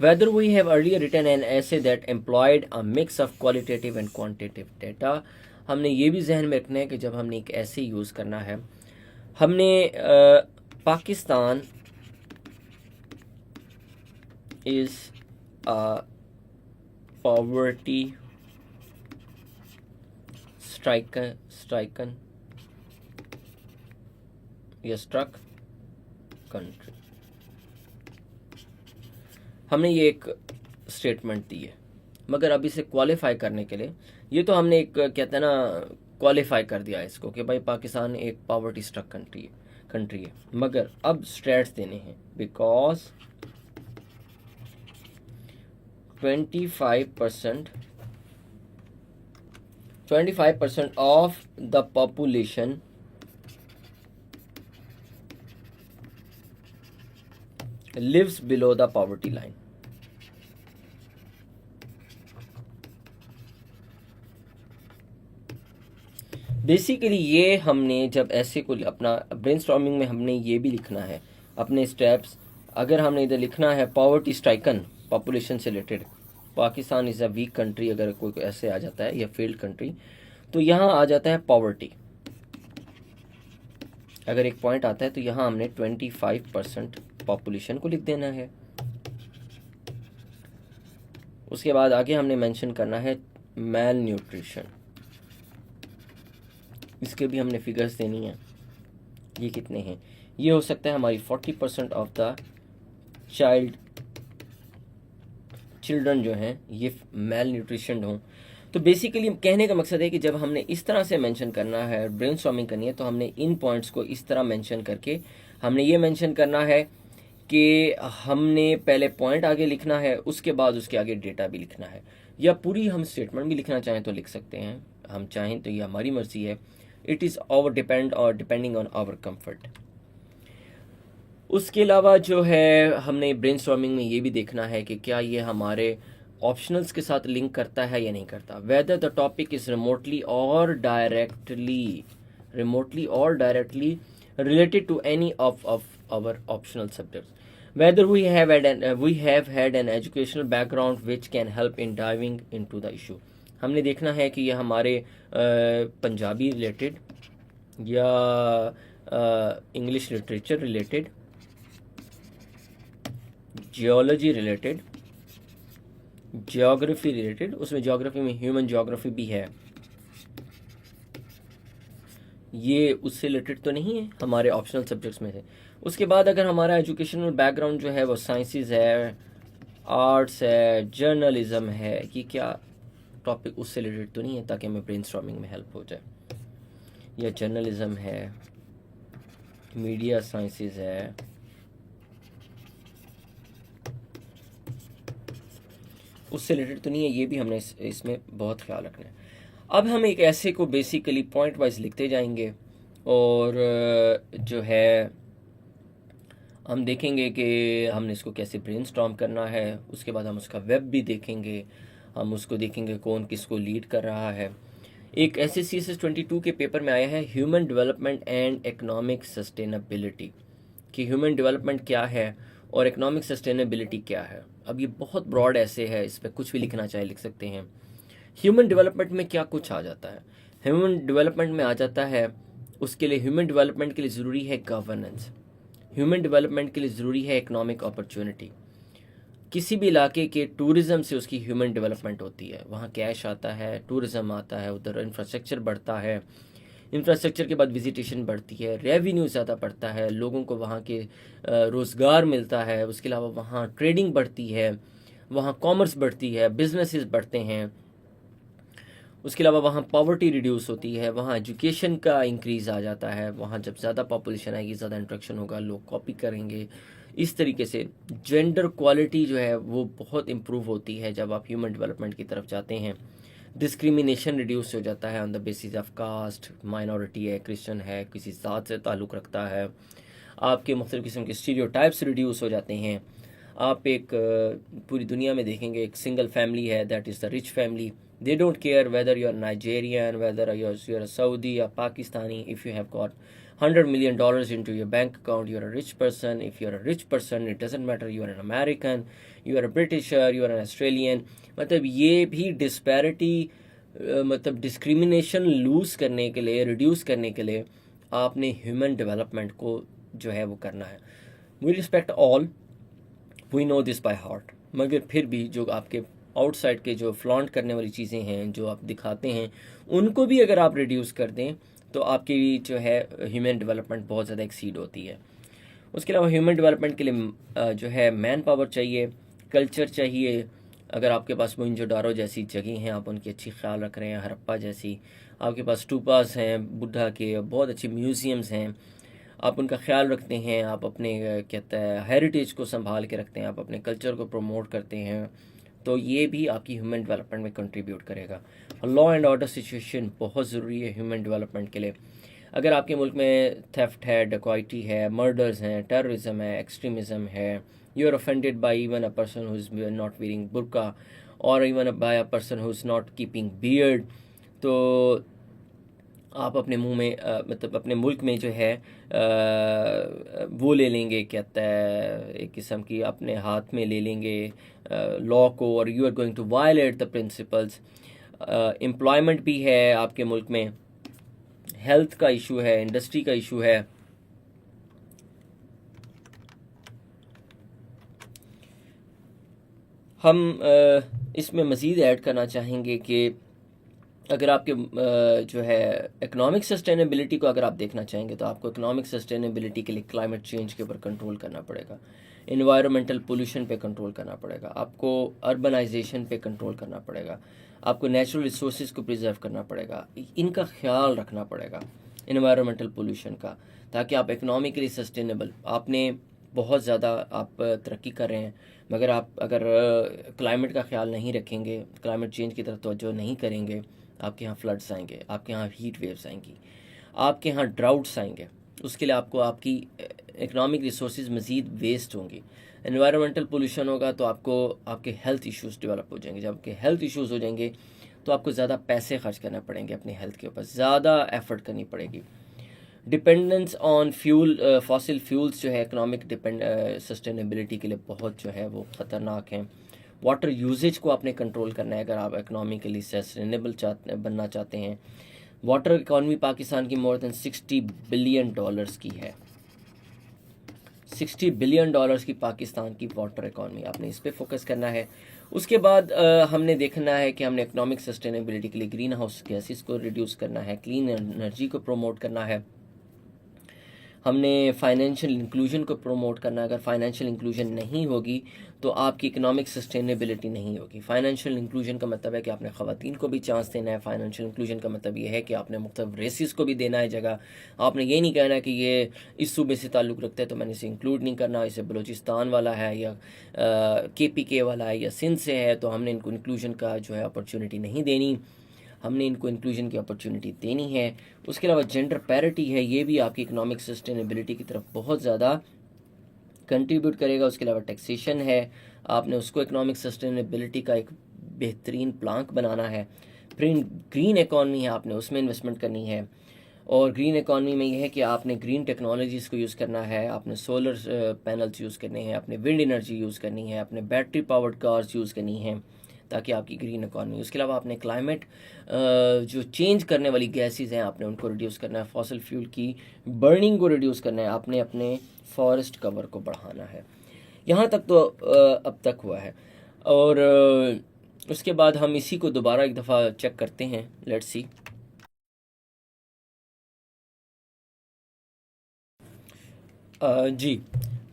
Whether we have earlier written an essay that employed a mix of qualitative and quantitative data। हमने ये भी जहन में रखना है कि जब हमने एक ऐसे यूज़ करना है, हमने Pakistan is a poverty stricken या struck country, हमने ये एक स्टेटमेंट दी है। मगर अब इसे क्वालिफाई करने के लिए, ये तो हमने एक कहते हैं ना क्वालिफाई कर दिया इसको कि भाई पाकिस्तान एक पॉवर्टी स्ट्रक कंट्री है, मगर अब स्टेट्स देने हैं। Because 25% of the population lives below the poverty line। Basically ये हमने जब ऐसे को अपना ब्रेनस्टॉर्मिंग में हमने ये भी लिखना है अपने स्टेप्स। अगर हमने इधर लिखना है पॉवर्टी स्ट्राइकन पॉपुलेशन से related, Pakistan is a week country, अगर कोई ऐसे आ जाता है या फेल्ड कंट्री, तो यहाँ आ जाता है पॉवर्टी। अगर एक पॉइंट आता है तो यहाँ हमने 25% पॉपुलेशन को लिख देना है। उसके बाद आगे हमने मेंशन करना है मैल न्यूट्रिशन, इसके भी हमने फिगर्स देनी है। ये कितने हैं? ये हो सकता है हमारी 40% ऑफ द चिल्ड्रन जो हैं ये मैल न्यूट्रिशन हों। तो बेसिकली कहने का मकसद है कि जब हमने इस तरह से मेंशन करना है, ब्रेनस्टॉर्मिंग करनी है, तो हमने इन पॉइंट्स को इस तरह मेंशन करके हमने ये मेंशन करना है कि हमने पहले पॉइंट आगे लिखना है, उसके बाद उसके आगे डेटा भी लिखना है, या पूरी हम स्टेटमेंट भी लिखना चाहें तो लिख सकते हैं, हम चाहें तो ये हमारी मर्जी है। It is our depending on our comfort. उसके अलावा जो है हमने ब्रेनस्टॉर्मिंग में ये भी देखना है कि क्या ये हमारे ऑप्शनल्स के साथ लिंक करता है या नहीं करता। Weather the topic is remotely और directly related to any of our optional subjects, whether we have had an educational background which can help in diving into the issue। हमने देखना है कि ये हमारे पंजाबी रिलेटेड या English literature related, geology related, geography related, उसमें geography में human geography भी है, ये उससे रिलेटेड तो नहीं है हमारे ऑप्शनल सब्जेक्ट्स में से। उसके बाद अगर हमारा एजुकेशनल बैकग्राउंड जो है वो साइंसेस है, आर्ट्स है, जर्नलिज्म है, कि क्या टॉपिक उससे रिलेटेड तो नहीं है, ताकि हमें ब्रेनस्टॉर्मिंग में हेल्प हो जाए। या जर्नलिज्म है, मीडिया साइंसेस है, उससे रिलेटेड तो नहीं है, ये भी हमने इसमें बहुत ख्याल रखना है। अब हम एक ऐसे को बेसिकली पॉइंट वाइज लिखते जाएंगे और जो है हम देखेंगे कि हमने इसको कैसे ब्रेनस्टॉर्म करना है। उसके बाद हम उसका वेब भी देखेंगे, हम उसको देखेंगे कौन किसको लीड कर रहा है। एक SSCSS 22 के पेपर में आया है human development and economic sustainability, कि ह्यूमन डेवलपमेंट क्या है और इकोनॉमिक सस्टेनेबिलिटी क्या है। अब ये बहुत ब्रॉड ऐसे है, इस पर कुछ भी लिखना चाहे लिख सकते हैं। ह्यूमन डेवलपमेंट में क्या कुछ आ जाता है? ह्यूमन डेवलपमेंट में आ जाता है, उसके लिए ह्यूमन डेवलपमेंट के लिए ज़रूरी है गवर्नेंस, ह्यूमन डेवलपमेंट के लिए ज़रूरी है इकोनॉमिक अपॉर्चुनिटी। किसी भी इलाके के टूरिज़्म से उसकी ह्यूमन डेवलपमेंट होती है, वहाँ कैश आता है, टूरिज़्म आता है, उधर इंफ्रास्ट्रक्चर बढ़ता है, इंफ्रास्ट्रक्चर के बाद विजिटेशन बढ़ती है, रेवेन्यू ज़्यादा बढ़ता है, लोगों को वहाँ के रोज़गार मिलता है, उसके अलावा वहाँ ट्रेडिंग बढ़ती है, वहाँ कॉमर्स बढ़ती है, बिजनेसेस बढ़ते हैं, उसके अलावा वहाँ पॉवर्टी रिड्यूस होती है, वहाँ एजुकेशन का इंक्रीज़ आ जाता है, वहाँ जब ज़्यादा पॉपुलेशन आएगी ज़्यादा इंट्रैक्शन होगा, लोग कॉपी करेंगे, इस तरीके से जेंडर क्वालिटी जो है वो बहुत इम्प्रूव होती है जब आप ह्यूमन डेवलपमेंट की तरफ जाते हैं। डिस्क्रिमिनेशन रिड्यूस हो जाता है on the basis of caste, minority है, क्रिश्चियन है, किसी ज़ात से ताल्लुक़ रखता है, आपके मुख्तलिफ़ किस्म के स्टीरियोटाइप्स रिड्यूस हो जाते हैं। आप एक पूरी दुनिया में देखेंगे एक सिंगल फैमिली है, that is the rich family. They don't care whether you are Nigerian, whether you are Saudi या Pakistani, if you have got $100 million into your bank account, you're a rich person. If you're a rich person, it doesn't matter, you are an American, you are a Britisher, you are an Australian. मतलब ये भी disparity, मतलब discrimination loose करने के लिए, reduce करने के लिए आपने ह्यूमन डेवलपमेंट को जो है वो करना है। We respect all, we know this by heart, मगर फिर भी जो आपके आउटसाइड के जो फ्लॉन्ट करने वाली चीज़ें हैं, जो आप दिखाते हैं, उनको भी अगर आप रिड्यूस कर दें तो आपकी जो है ह्यूमन डेवलपमेंट बहुत ज़्यादा एक्सीड होती है। उसके अलावा ह्यूमन डेवलपमेंट के लिए जो है मैन पावर चाहिए, कल्चर चाहिए। अगर आपके पास मोहनजोदारो जैसी जगह हैं, आप उनकी अच्छी ख्याल रख रहे हैं, हड़प्पा जैसी, आपके पास स्टूपास हैं बुद्धा के, बहुत अच्छे म्यूज़ियम्स हैं, आप उनका ख्याल रखते हैं, आप अपने कहता है हेरिटेज को संभाल के रखते हैं, आप अपने कल्चर को प्रमोट करते हैं, तो ये भी आपकी ह्यूमन डेवलपमेंट में कंट्रीब्यूट करेगा। लॉ एंड ऑर्डर सिचुएशन बहुत ज़रूरी है ह्यूमन डेवलपमेंट के लिए। अगर आपके मुल्क में थेफ्ट है, डकॉइटी है, मर्डर्स हैं, टेररिज्म है, एक्सट्रीमिज़म है, you are offended by even a person who is not wearing बुर्का और even by a person who is not keeping beard, तो आप अपने मुंह में मतलब अपने मुल्क में जो है वो ले लेंगे, कहता है एक किस्म की अपने हाथ में ले लेंगे लॉ को, और you are going to violate the principles. Employment भी है आपके मुल्क में, हेल्थ का इशू है, इंडस्ट्री का इशू है। हम इसमें मज़ीद ऐड करना चाहेंगे कि अगर आपके जो है इकोनॉमिक सस्टेनेबिलिटी को अगर आप देखना चाहेंगे तो आपको इकोनॉमिक सस्टेनेबिलिटी के लिए क्लाइमेट चेंज के ऊपर कंट्रोल करना पड़ेगा, इन्वायरमेंटल पोल्यूशन पे कंट्रोल करना पड़ेगा, आपको अर्बनाइजेशन पे कंट्रोल करना पड़ेगा, आपको नेचुरल रिसोर्सेज को प्रिजर्व करना पड़ेगा, इनका ख्याल रखना पड़ेगा इन्वायरमेंटल पोल्यूशन का, ताकि आप इकोनॉमिकली सस्टेनेबल, आपने बहुत ज़्यादा आप तरक्की कर रहे हैं, मगर आप अगर क्लाइमेट का ख्याल नहीं रखेंगे, क्लाइमेट चेंज की तरफ तवज्जो नहीं करेंगे, आपके यहाँ फ्लड्स आएंगे, आपके यहाँ हीट वेव्स आएंगी, आपके यहाँ ड्राउट्स आएंगे, उसके लिए आपको आपकी इकोनॉमिक रिसोर्सेज मज़ीद वेस्ट होंगी। एनवायरमेंटल पोल्यूशन होगा तो आपको आपके हेल्थ इश्यूज़ डेवलप हो जाएंगे, जब आपके हेल्थ इश्यूज़ हो जाएंगे तो आपको ज़्यादा पैसे खर्च करने पड़ेंगे, अपनी हेल्थ के ऊपर ज़्यादा एफर्ट करनी पड़ेगी। Dependence on fuel, fossil fuels जो है इकोनॉमिक सस्टेनेबिलिटी के लिए बहुत जो है वो ख़तरनाक हैं। वाटर यूजेज को आपने कंट्रोल करना है अगर आप इकोनॉमिकली सस्टेनेबल बनना चाहते हैं। वाटर इकॉनमी पाकिस्तान की मोर देन $60 बिलियन की है, $60 बिलियन की पाकिस्तान की वाटर इकॉनमी, आपने इस पर फोकस करना है। उसके बाद हमने देखना है कि हमने इकोनॉमिक सस्टेनेबिलिटी के लिए ग्रीन हाउस गैसेस को रिड्यूस करना है, क्लीन एनर्जी को प्रमोट करना है, हमने फाइनेंशियल इंक्लूजन को प्रमोट करना है। अगर फाइनेंशियल इंक्लूजन नहीं होगी तो आपकी इकोनॉमिक सस्टेनेबिलिटी नहीं होगी। फाइनेंशियल इंक्लूजन का मतलब है कि आपने ख़वातीन को भी चांस देना है। फाइनेंशियल इंक्लूजन का मतलब ये है कि आपने मुख्तलिफ रेसिस को भी देना है जगह। आपने ये नहीं कहना कि ये इस सूबे से ताल्लुक़ रखता है तो मैंने इसे इंक्लूड नहीं करना, इसे बलूचिस्तान वाला है या KPK वाला है या सिंध से है तो हमने इनको इंक्लूजन का जो है अपॉर्चुनिटी नहीं देनी, हमने इनको इंक्लूजन की अपॉर्चुनिटी देनी है। उसके अलावा जेंडर पैरिटी है, ये भी आपकी इकोनॉमिक सस्टेनेबिलिटी की तरफ बहुत ज़्यादा कंट्रीब्यूट करेगा। उसके अलावा टैक्सेशन है, आपने उसको इकोनॉमिक सस्टेनेबिलिटी का एक बेहतरीन प्लांक बनाना है। फिर ग्रीन इकॉनमी है, आपने उसमें इन्वेस्टमेंट करनी है। और ग्रीन इकॉनमी में यह है कि आपने ग्रीन टेक्नोलॉजीज़ को यूज़ करना है, आपने सोलर पैनल्स यूज़ करने हैं, आपने विंड एनर्जी यूज़ करनी है, आपने बैटरी पावर्ड कार्स यूज़ करनी हैं ताकि आपकी ग्रीन इकॉनमी। उसके अलावा आपने क्लाइमेट जो चेंज करने वाली गैसेस हैं आपने उनको रिड्यूस करना है, फॉसिल फ्यूल की बर्निंग को रिड्यूस करना है, आपने अपने फॉरेस्ट कवर को बढ़ाना है। यहाँ तक तो अब तक हुआ है। और उसके बाद हम इसी को दोबारा एक दफ़ा चेक करते हैं, लेट्स सी। जी,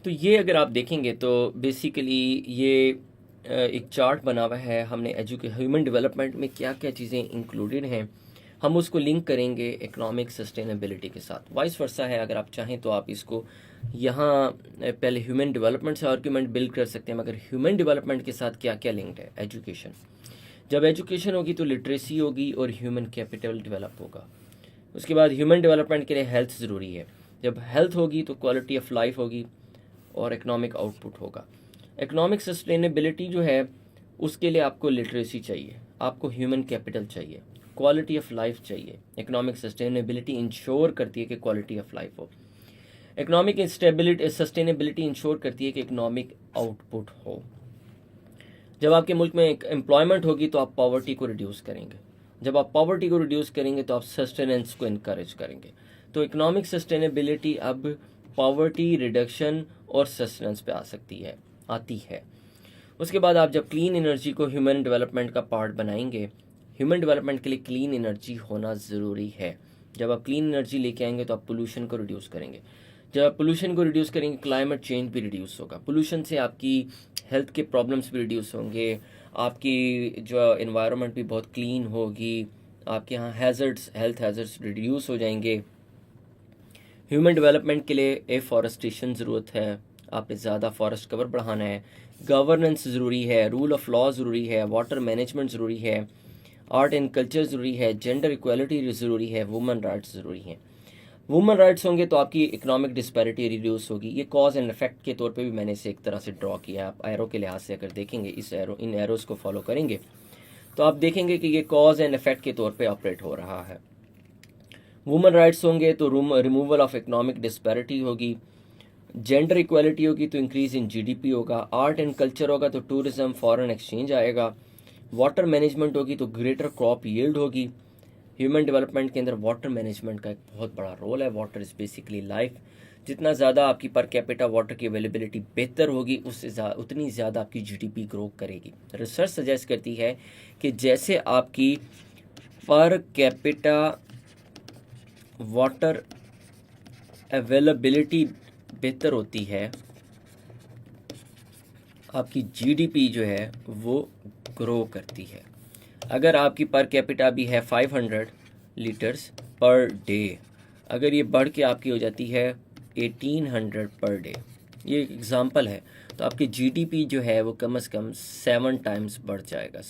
तो ये अगर आप देखेंगे तो बेसिकली ये एक चार्ट बना हुआ है, हमने ह्यूमन डेवलपमेंट में क्या क्या चीज़ें इंक्लूडेड हैं हम उसको लिंक करेंगे इकोनॉमिक सस्टेनेबिलिटी के साथ। वाइस वर्सा है, अगर आप चाहें तो आप इसको यहाँ पहले ह्यूमन डेवलपमेंट से आर्ग्यूमेंट बिल्ड कर सकते हैं, मगर ह्यूमन डेवलपमेंट के साथ क्या क्या लिंक्ड है? एजुकेशन। जब एजुकेशन होगी तो लिटरेसी होगी और ह्यूमन कैपिटल डेवलप होगा। उसके बाद ह्यूमन डेवलपमेंट के लिए हेल्थ ज़रूरी है। जब हेल्थ होगी तो क्वालिटी ऑफ लाइफ होगी और इकोनॉमिक आउटपुट होगा। इकोनॉमिक सस्टेनेबिलिटी जो है उसके लिए आपको लिटरेसी चाहिए, आपको ह्यूमन कैपिटल चाहिए, क्वालिटी ऑफ लाइफ चाहिए। इकोनॉमिक सस्टेनेबिलिटी इंश्योर करती है कि क्वालिटी ऑफ लाइफ हो। इकोनॉमिक स्टेबिलिटी सस्टेनेबिलिटी इंश्योर करती है कि इकोनॉमिक आउटपुट हो। जब आपके मुल्क में एम्प्लॉयमेंट होगी तो आप पॉवर्टी को रिड्यूस करेंगे। जब आप पॉवर्टी को रिड्यूस करेंगे तो आप सस्टेनेंस को इनकरेज करेंगे। तो इकोनॉमिक सस्टेनेबिलिटी अब पॉवर्टी रिडक्शन और सस्टेनेंस पे आती है। उसके बाद आप जब क्लीन एनर्जी को ह्यूमन डेवलपमेंट का पार्ट बनाएंगे, ह्यूमन डेवलपमेंट के लिए क्लीन एनर्जी होना ज़रूरी है। जब आप क्लीन एनर्जी लेके आएंगे तो आप पोल्यूशन को रिड्यूस करेंगे। जब आप पोल्यूशन को रिड्यूस करेंगे क्लाइमेट चेंज भी रिड्यूस होगा। पोल्यूशन से आपकी हेल्थ के प्रॉब्लम्स भी रिड्यूस होंगे, आपकी जो एनवायरनमेंट भी बहुत क्लीन होगी, आपके यहाँ हेल्थ हैज़र्ड्स रिड्यूस हो जाएंगे। ह्यूमन डेवलपमेंट के लिए एफॉरेस्टेशन ज़रूरत है, आपने ज़्यादा फॉरेस्ट कवर बढ़ाना है। गवर्नेंस ज़रूरी है, रूल ऑफ लॉ ज़रूरी है, वाटर मैनेजमेंट ज़रूरी है, आर्ट एंड कल्चर ज़रूरी है, जेंडर इक्वालिटी ज़रूरी है, वुमेन राइट्स ज़रूरी हैं। वुमेन राइट्स होंगे तो आपकी इकोनॉमिक डिस्पैरिटी रिड्यूस होगी। ये कॉज एंड इफेक्ट के तौर पे भी मैंने इसे एक तरह से ड्रॉ किया। आप एरो के लिहाज से अगर देखेंगे इन एरोज़ को फॉलो करेंगे तो आप देखेंगे कि ये कॉज एंड इफेक्ट के तौर पे ऑपरेट हो रहा है। वुमेन राइट्स होंगे तो रिमूवल ऑफ इकोनॉमिक डिस्पैरिटी होगी। जेंडर इक्वालिटी होगी तो इंक्रीज इन जीडीपी होगा। आर्ट एंड कल्चर होगा तो टूरिज्म, फॉरेन एक्सचेंज आएगा। वाटर मैनेजमेंट होगी तो ग्रेटर क्रॉप यील्ड होगी। ह्यूमन डेवलपमेंट के अंदर वाटर मैनेजमेंट का एक बहुत बड़ा रोल है। Water is basically life. जितना ज़्यादा आपकी पर कैपिटा वाटर की अवेलेबिलिटी बेहतर होगी उतनी ज़्यादा आपकी जीडीपी ग्रो करेगी। रिसर्च सजेस्ट करती है कि जैसे आपकी पर कैपिटा वाटर अवेलेबिलिटी बेहतर होती है, आपकी जीडीपी जो है वो ग्रो करती है। अगर आपकी पर कैपिटा भी है 500 लीटर्स पर डे, अगर ये बढ़ के आपकी हो जाती है 1800 पर डे, ये एक एग्ज़ाम्पल है, तो आपकी जीडीपी जो है वो कम से कम 7 टाइम्स बढ़ जाएगा।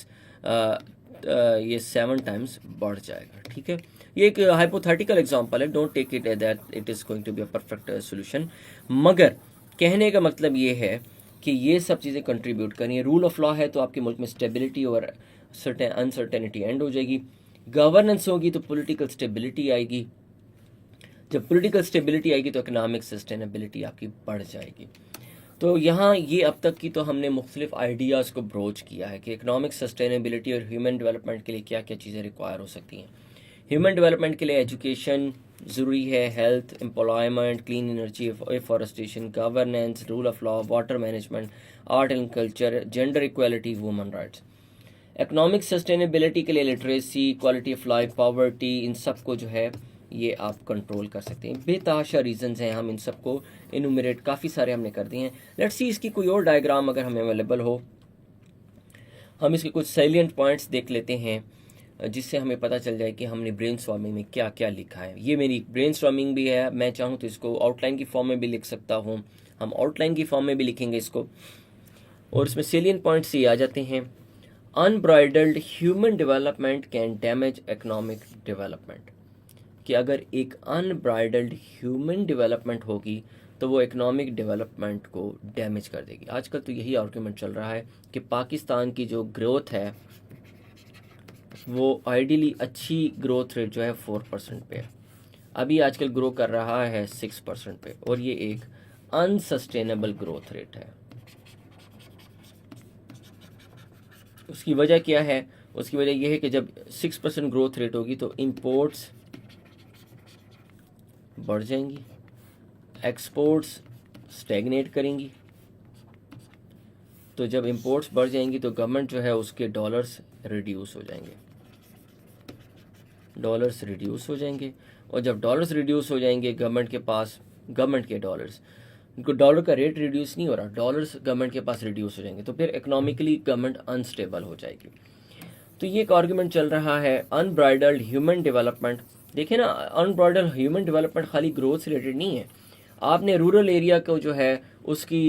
ये 7 टाइम्स बढ़ जाएगा। ठीक है, ये एक हाइपोथेटिकल एग्जांपल है, don't take it that it is going to be a perfect solution. मगर कहने का मतलब ये है कि ये सब चीज़ें कंट्रीब्यूट करें। रूल ऑफ लॉ है तो आपके मुल्क में स्टेबिलिटी और अनसर्टेनिटी एंड हो जाएगी। गवर्नेंस होगी तो पॉलिटिकल स्टेबिलिटी आएगी। जब पॉलिटिकल स्टेबिलिटी आएगी तो इकोनॉमिक सस्टेनेबिलिटी आपकी बढ़ जाएगी। तो यहाँ ये अब तक की तो हमने मुख्तलिफ आइडियाज़ को ब्रोच किया है कि इकोनॉमिक सस्टेनेबिलिटी और ह्यूमन डेवलपमेंट के लिए क्या क्या चीज़ें रिक्वायर हो सकती हैं। ह्यूमन डेवलपमेंट के लिए एजुकेशन ज़रूरी है, health, employment, clean energy, afforestation, governance, rule of law, water management, art and culture, gender equality, women rights. Economic sustainability के लिए literacy, quality of life, poverty, इन सब को जो है ये आप कंट्रोल कर सकते हैं। बेतहाशा रीजंस हैं, हम इन सबको इनुमरेट काफ़ी सारे हमने कर दिए हैं। लेट्स सी इसकी कोई और डायग्राम अगर हमें अवेलेबल हो, हम इसके कुछ सैलिएंट पॉइंट्स देख लेते हैं जिससे हमें पता चल जाए कि हमने ब्रेनस्टॉर्मिंग में क्या क्या लिखा है। ये मेरी ब्रेनस्टॉर्मिंग भी है, मैं चाहूँ तो इसको आउटलाइन की फॉर्म में भी लिख सकता हूँ, हम आउटलाइन की फॉर्म में भी लिखेंगे इसको, और इसमें सैलिएंट पॉइंट्स ये आ जाते हैं। Unbridled human development can damage economic development, कि अगर एक अनब्राइडल्ड ह्यूमन डेवलपमेंट होगी तो वो इकोनॉमिक डेवलपमेंट को डैमेज कर देगी। आजकल तो यही आर्गूमेंट चल रहा है कि पाकिस्तान की जो ग्रोथ है वो आइडियली अच्छी ग्रोथ रेट जो है 4% पे है, अभी आजकल ग्रो कर रहा है 6% पे, और ये एक अनसस्टेनेबल ग्रोथ रेट है। उसकी वजह क्या है? उसकी वजह यह है कि जब 6% ग्रोथ रेट होगी तो इंपोर्ट्स बढ़ जाएंगी, एक्सपोर्ट्स स्टैग्नेट करेंगी। तो जब इंपोर्ट्स बढ़ जाएंगी तो गवर्नमेंट जो है उसके डॉलर्स रिड्यूस हो जाएंगे, डॉलर्स रिड्यूस हो जाएंगे, और जब डॉलर्स रिड्यूस हो जाएंगे गवर्नमेंट के डॉलर्स, डॉलर का रेट रिड्यूस नहीं हो रहा, डॉलर्स गवर्नमेंट के पास रिड्यूस हो जाएंगे, तो फिर इकोनॉमिकली गवर्नमेंट अनस्टेबल हो जाएगी। तो ये एक आर्गूमेंट चल रहा है अनब्राइडल्ड ह्यूमन डेवलपमेंट। देखिए ना, अनब्राइडल्ड ह्यूमन डेवलपमेंट खाली ग्रोथ से रिलेटेड नहीं है। आपने रूरल एरिया को जो है उसकी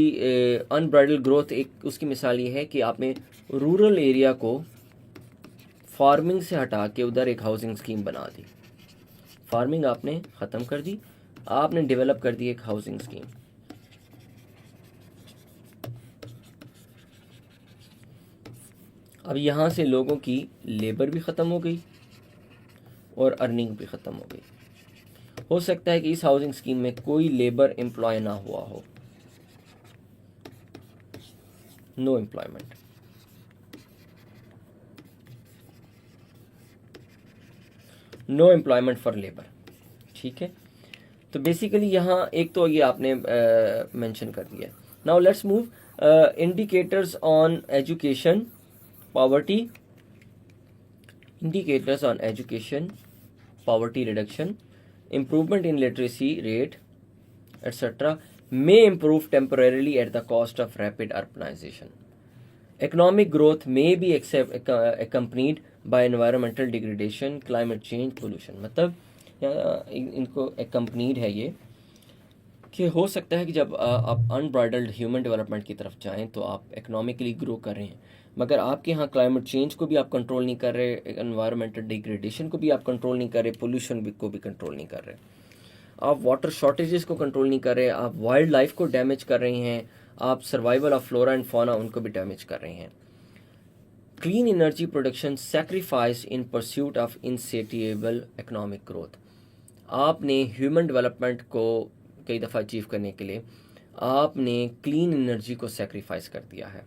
अनब्राइडल्ड ग्रोथ, एक उसकी मिसाल ये है कि आपने रूरल एरिया को फार्मिंग से हटा के उधर एक हाउसिंग स्कीम बना दी। फार्मिंग आपने ख़त्म कर दी, आपने डेवलप कर दी एक हाउसिंग स्कीम। अब यहाँ से लोगों की लेबर भी ख़त्म हो गई और अर्निंग भी ख़त्म हो गई। हो सकता है कि इस हाउसिंग स्कीम में कोई लेबर एम्प्लॉय ना हुआ हो, know employment. Know employment for labour, ठीक है। तो बेसिकली यहाँ एक तो ये आपने मेंशन कर दिया। Now let's move indicators on education poverty, indicators on education, poverty reduction, improvement in literacy rate, etc. may improve temporarily at the cost of rapid urbanization. Economic growth may be accompanied by environmental degradation, climate change, pollution. मतलब इनको accompanied है ये कि हो सकता है कि जब आप अनब्राइडल्ड ह्यूमन डेवलपमेंट की तरफ जाएं तो आप इकोनॉमिकली ग्रो कर रहे हैं, मगर आपके यहाँ क्लाइमेट चेंज को भी आप कंट्रोल नहीं कर रहे, एनवायरमेंटल डिग्रेडेशन को भी आप कंट्रोल नहीं कर रहे, पोल्यूशन को भी कंट्रोल नहीं कर रहे, आप वाटर शॉर्टेजेस को कंट्रोल नहीं कर रहे, आप वाइल्ड लाइफ को डैमेज कर रहे हैं, आप survival of flora and fauna उनको भी डैमेज कर रहे हैं। Clean energy production sacrifice in pursuit of insatiable economic growth. आपने ह्यूमन डेवलपमेंट को कई दफ़ा अचीव करने के लिए आपने क्लीन एनर्जी को सेक्रीफाइस कर दिया है।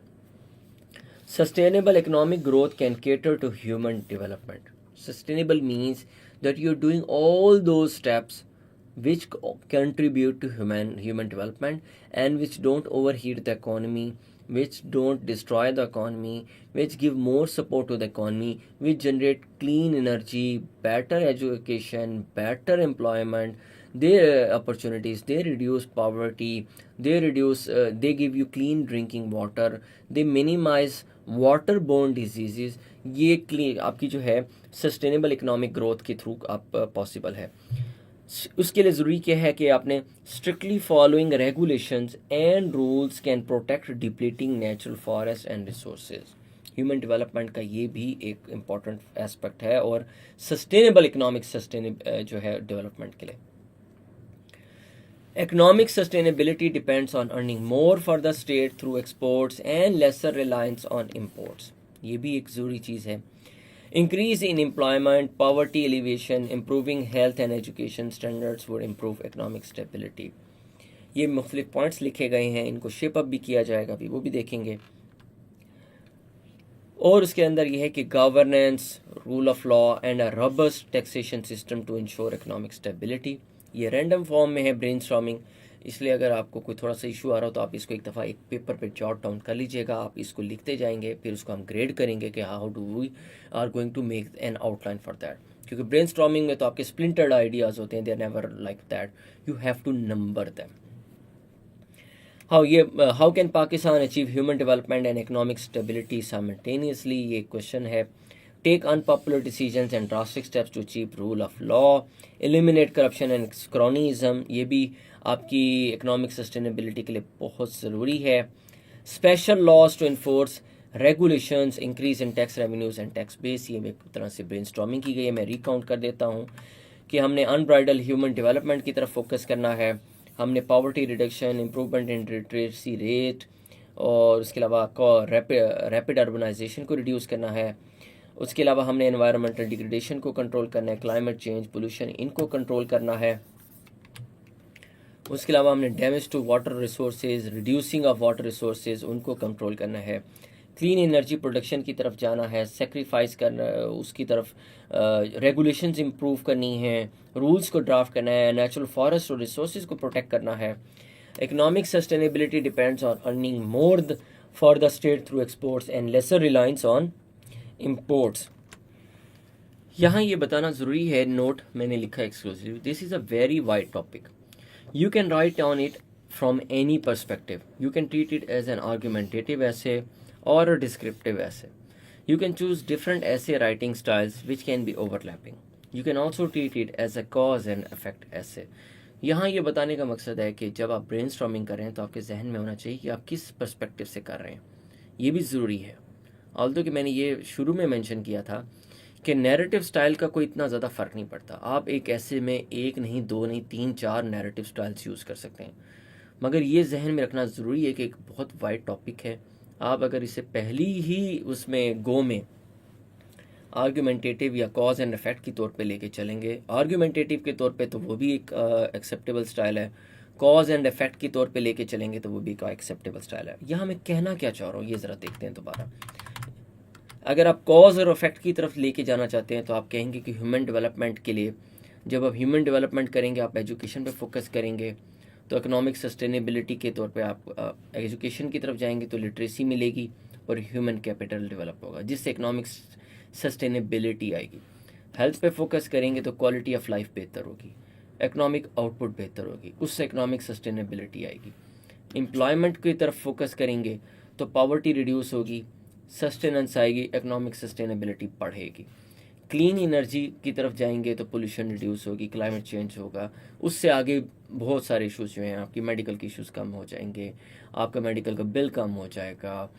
Sustainable economic growth can cater to human development. Sustainable means that you are doing all those steps which contribute to human development and which don't overheat the economy, which don't destroy the economy, which give more support to the economy, which generate clean energy, better education, better employment, their opportunities, they reduce poverty, they give you clean drinking water, they minimize waterborne diseases. ये clean आपकी जो है sustainable economic growth के through आप possible है। उसके लिए ज़रूरी क्या है कि आपने strictly following regulations and rules can protect depleting natural forest and resources. Human development का ये भी एक इम्पॉर्टेंट एस्पेक्ट है और सस्टेनेबल इकोनॉमिक जो है डेवलपमेंट के लिए। Economic sustainability depends on earning more for the state through exports and lesser reliance on imports. ये भी एक ज़रूरी चीज़ है। Increase in employment, poverty alleviation, improving health and education standards would improve economic stability. ये मुख्तलिफ points लिखे गए हैं, इनको शेप अप भी किया जाएगा, अभी वो भी देखेंगे। और उसके अंदर ये है कि governance, rule of law and a robust taxation system to ensure economic stability. ये रैंडम फॉर्म में है ब्रेनस्टॉर्मिंग, इसलिए अगर आपको कोई थोड़ा सा इशू आ रहा हो तो आप इसको एक दफ़ा एक पेपर पे जॉट डाउन कर लीजिएगा, आप इसको लिखते जाएंगे, फिर उसको हम ग्रेड करेंगे कि how do we are going to make an outline for that. क्योंकि ब्रेनस्टॉर्मिंग में तो आपके स्प्लिंटर्ड आइडियाज़ होते हैं, they are never like that, you have to number them. How can Pakistan achieve human development and economic stability simultaneously, ये question है। Take unpopular decisions and drastic steps to achieve rule of law, eliminate corruption and cronyism, ये भी आपकी economic sustainability के लिए बहुत ज़रूरी है। Special laws to enforce regulations, increase in tax revenues and tax base, ये एक तरह से ब्रेनस्टॉर्मिंग की गई है। मैं रिकाउंट कर देता हूँ कि हमने अनब्राइडल ह्यूमन डेवलपमेंट की तरफ फोकस करना है, हमने poverty reduction, improvement in literacy rate, और उसके अलावा रैपिड अर्बनाइजेशन को रिड्यूस करना है। उसके अलावा हमने एनवायरमेंटल डिग्रेडेशन को कंट्रोल करना है, क्लाइमेट चेंज, पोल्यूशन, इनको कंट्रोल करना है। उसके अलावा हमने damage to water resources, reducing of water resources, उनको कंट्रोल करना है। क्लीन एनर्जी प्रोडक्शन की तरफ जाना है, सेक्रीफाइस करना, उसकी तरफ रेगुलेशंस इंप्रूव करनी है, रूल्स को ड्राफ्ट करना है, नेचुरल फॉरेस्ट और रिसोर्सेज को प्रोटेक्ट करना है। Economic sustainability depends on earning more for the state through exports and lesser reliance on imports. यहाँ ये बताना ज़रूरी है, नोट मैंने लिखा exclusive, this is a very wide topic, you can write on it from any perspective, you can treat it as an argumentative essay और descriptive ऐसे। You can choose different essay writing styles which can be overlapping. You can also treat it as a cause and effect essay. यहाँ ये बताने का मकसद है कि जब आप ब्रेनस्टॉर्मिंग कर रहे हैं तो आपके जहन में होना चाहिए कि आप किस पर्सपेक्टिव से कर रहे हैं, ये भी ज़रूरी है। ऑल्दो कि मैंने ये शुरू में मेंशन किया था कि नैरेटिव स्टाइल का कोई इतना ज़्यादा फ़र्क नहीं पड़ता। आप एक ऐसे में एक नहीं, दो नहीं, तीन चार नैरेटिव स्टाइल्स यूज़ कर सकते हैं, मगर ये जहन में रखना ज़रूरी है कि एक बहुत वाइड टॉपिक है। आप अगर इसे पहली ही उसमें गो में आर्ग्यूमेंटेटिव या कॉज एंड इफेक्ट के तौर पे लेके चलेंगे, आर्ग्यूमेंटेटिव के तौर पे तो वो भी एक एक्सेप्टेबल स्टाइल है, कॉज एंड इफेक्ट के तौर पे लेके चलेंगे तो वो भी एक एक्सेप्टेबल स्टाइल है। यहाँ मैं कहना क्या चाह रहा हूँ ये ज़रा देखते हैं दोबारा। अगर आप कॉज और इफेक्ट की तरफ लेके जाना चाहते हैं तो आप कहेंगे कि ह्यूमन डेवलपमेंट के लिए, जब आप ह्यूमन डेवलपमेंट करेंगे आप एजुकेशन पे फोकस करेंगे, तो इकोनॉमिक सस्टेनेबिलिटी के तौर पे आप एजुकेशन की तरफ जाएंगे तो लिटरेसी मिलेगी और ह्यूमन कैपिटल डेवलप होगा, जिससे इकोनॉमिक सस्टेनेबिलिटी आएगी। हेल्थ पे फोकस करेंगे तो क्वालिटी ऑफ लाइफ बेहतर होगी, इकोनॉमिक आउटपुट बेहतर होगी, उससे इकोनॉमिक सस्टेनेबिलिटी आएगी। एम्प्लॉयमेंट की तरफ फोकस करेंगे तो पॉवर्टी रिड्यूस होगी, सस्टेनेंस आएगी, इकोनॉमिक सस्टेनेबिलिटी बढ़ेगी। क्लीन एनर्जी की तरफ जाएंगे तो पोल्यूशन रिड्यूस होगी, क्लाइमेट चेंज होगा, उससे आगे बहुत सारे इशूज़ जो हैं, आपकी मेडिकल के इशूज़ कम हो जाएंगे, आपका मेडिकल का बिल कम हो जाएगा,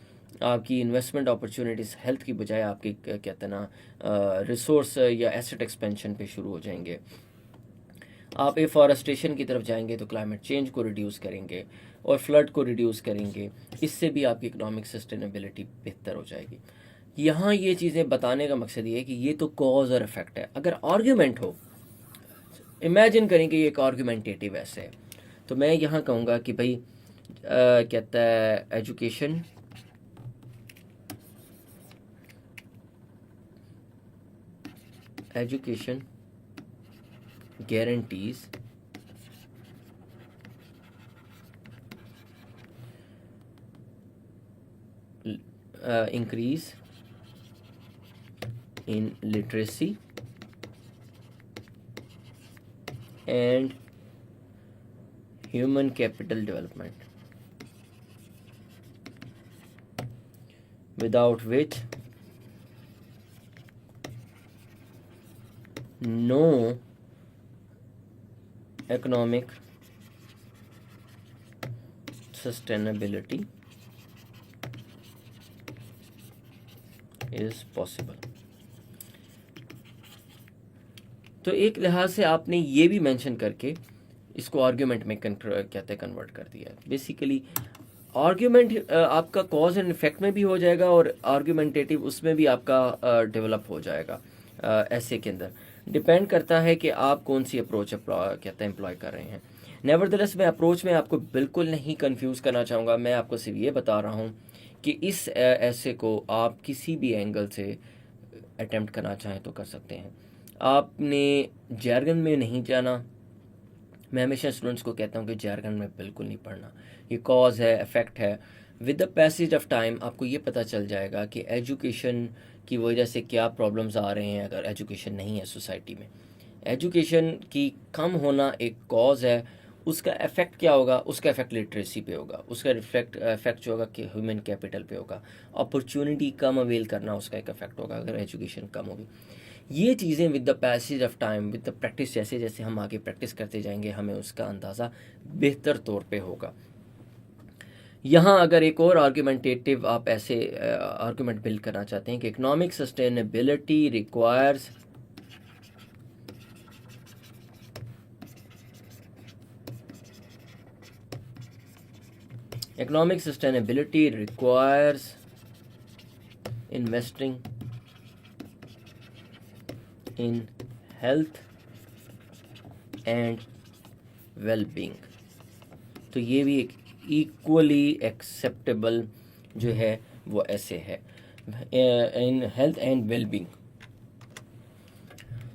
आपकी इन्वेस्टमेंट अपॉर्चुनिटीज़ हेल्थ की बजाय आपके कहते हैं ना रिसोर्स या एसेट एक्सपेंशन पे शुरू हो जाएंगे। आप एफॉरेस्टेशन की तरफ जाएंगे तो क्लाइमेट चेंज को रिड्यूस करेंगे और फ्लड को रिड्यूस करेंगे, इससे भी आपकी इकोनॉमिक सस्टेनेबिलिटी बेहतर हो जाएगी। यहाँ ये चीज़ें बताने का मकसद ये है कि ये तो कॉज और इफेक्ट है। अगर आर्ग्यूमेंट हो, इमेजिन करें कि ये एक आर्ग्यूमेंटेटिव ऐसे है, तो मैं यहाँ कहूँगा कि भाई कहता है education guarantees increase in literacy and human capital development, without which no economic sustainability is possible। तो एक लिहाज से आपने ये भी मेंशन करके इसको आर्ग्यूमेंट में कहते हैं कन्वर्ट कर दिया है। बेसिकली आर्ग्यूमेंट आपका कॉज एंड इफेक्ट में भी हो जाएगा और आर्ग्यूमेंटेटिव उसमें भी आपका डेवलप हो जाएगा। ऐसे के अंदर डिपेंड करता है कि आप कौन सी अप्रोच कहते हैं एम्प्लॉय कर रहे हैं। नेवरदलेस मैं अप्रोच में आपको बिल्कुल नहीं कंफ्यूज करना चाहूँगा, मैं आपको सिर्फ ये बता रहा हूँ कि इस ऐसे को आप किसी भी एंगल से अटेम्प्ट करना चाहें तो कर सकते हैं। आपने जार्गन में नहीं जाना। मैं हमेशा स्टूडेंट्स को कहता हूँ कि जार्गन में बिल्कुल नहीं पढ़ना, ये कॉज है, इफेक्ट है। With the passage of time आपको ये पता चल जाएगा कि एजुकेशन की वजह से क्या प्रॉब्लम्स आ रहे हैं। अगर एजुकेशन नहीं है सोसाइटी में, एजुकेशन की कम होना एक कॉज है, उसका इफेक्ट क्या होगा, उसका इफेक्ट लिटरेसी पे होगा, उसका इफेक्ट जो होगा कि ह्यूमन कैपिटल पे होगा, अपॉर्चुनिटी कम अवेल करना उसका एक इफेक्ट होगा अगर एजुकेशन कम होगी। ये चीज़ें with the passage of time, with the practice, जैसे जैसे हम आगे प्रैक्टिस करते जाएंगे हमें उसका अंदाज़ा बेहतर तौर पे होगा। यहाँ अगर एक और आर्ग्यूमेंटेटिव आप ऐसे आर्ग्यूमेंट बिल्ड करना चाहते हैं कि economic sustainability requires investing in health and well-being, तो ये भी एक इक्वली एक्सेप्टेबल जो है वो ऐसे है, इन हेल्थ एंड वेलबींग,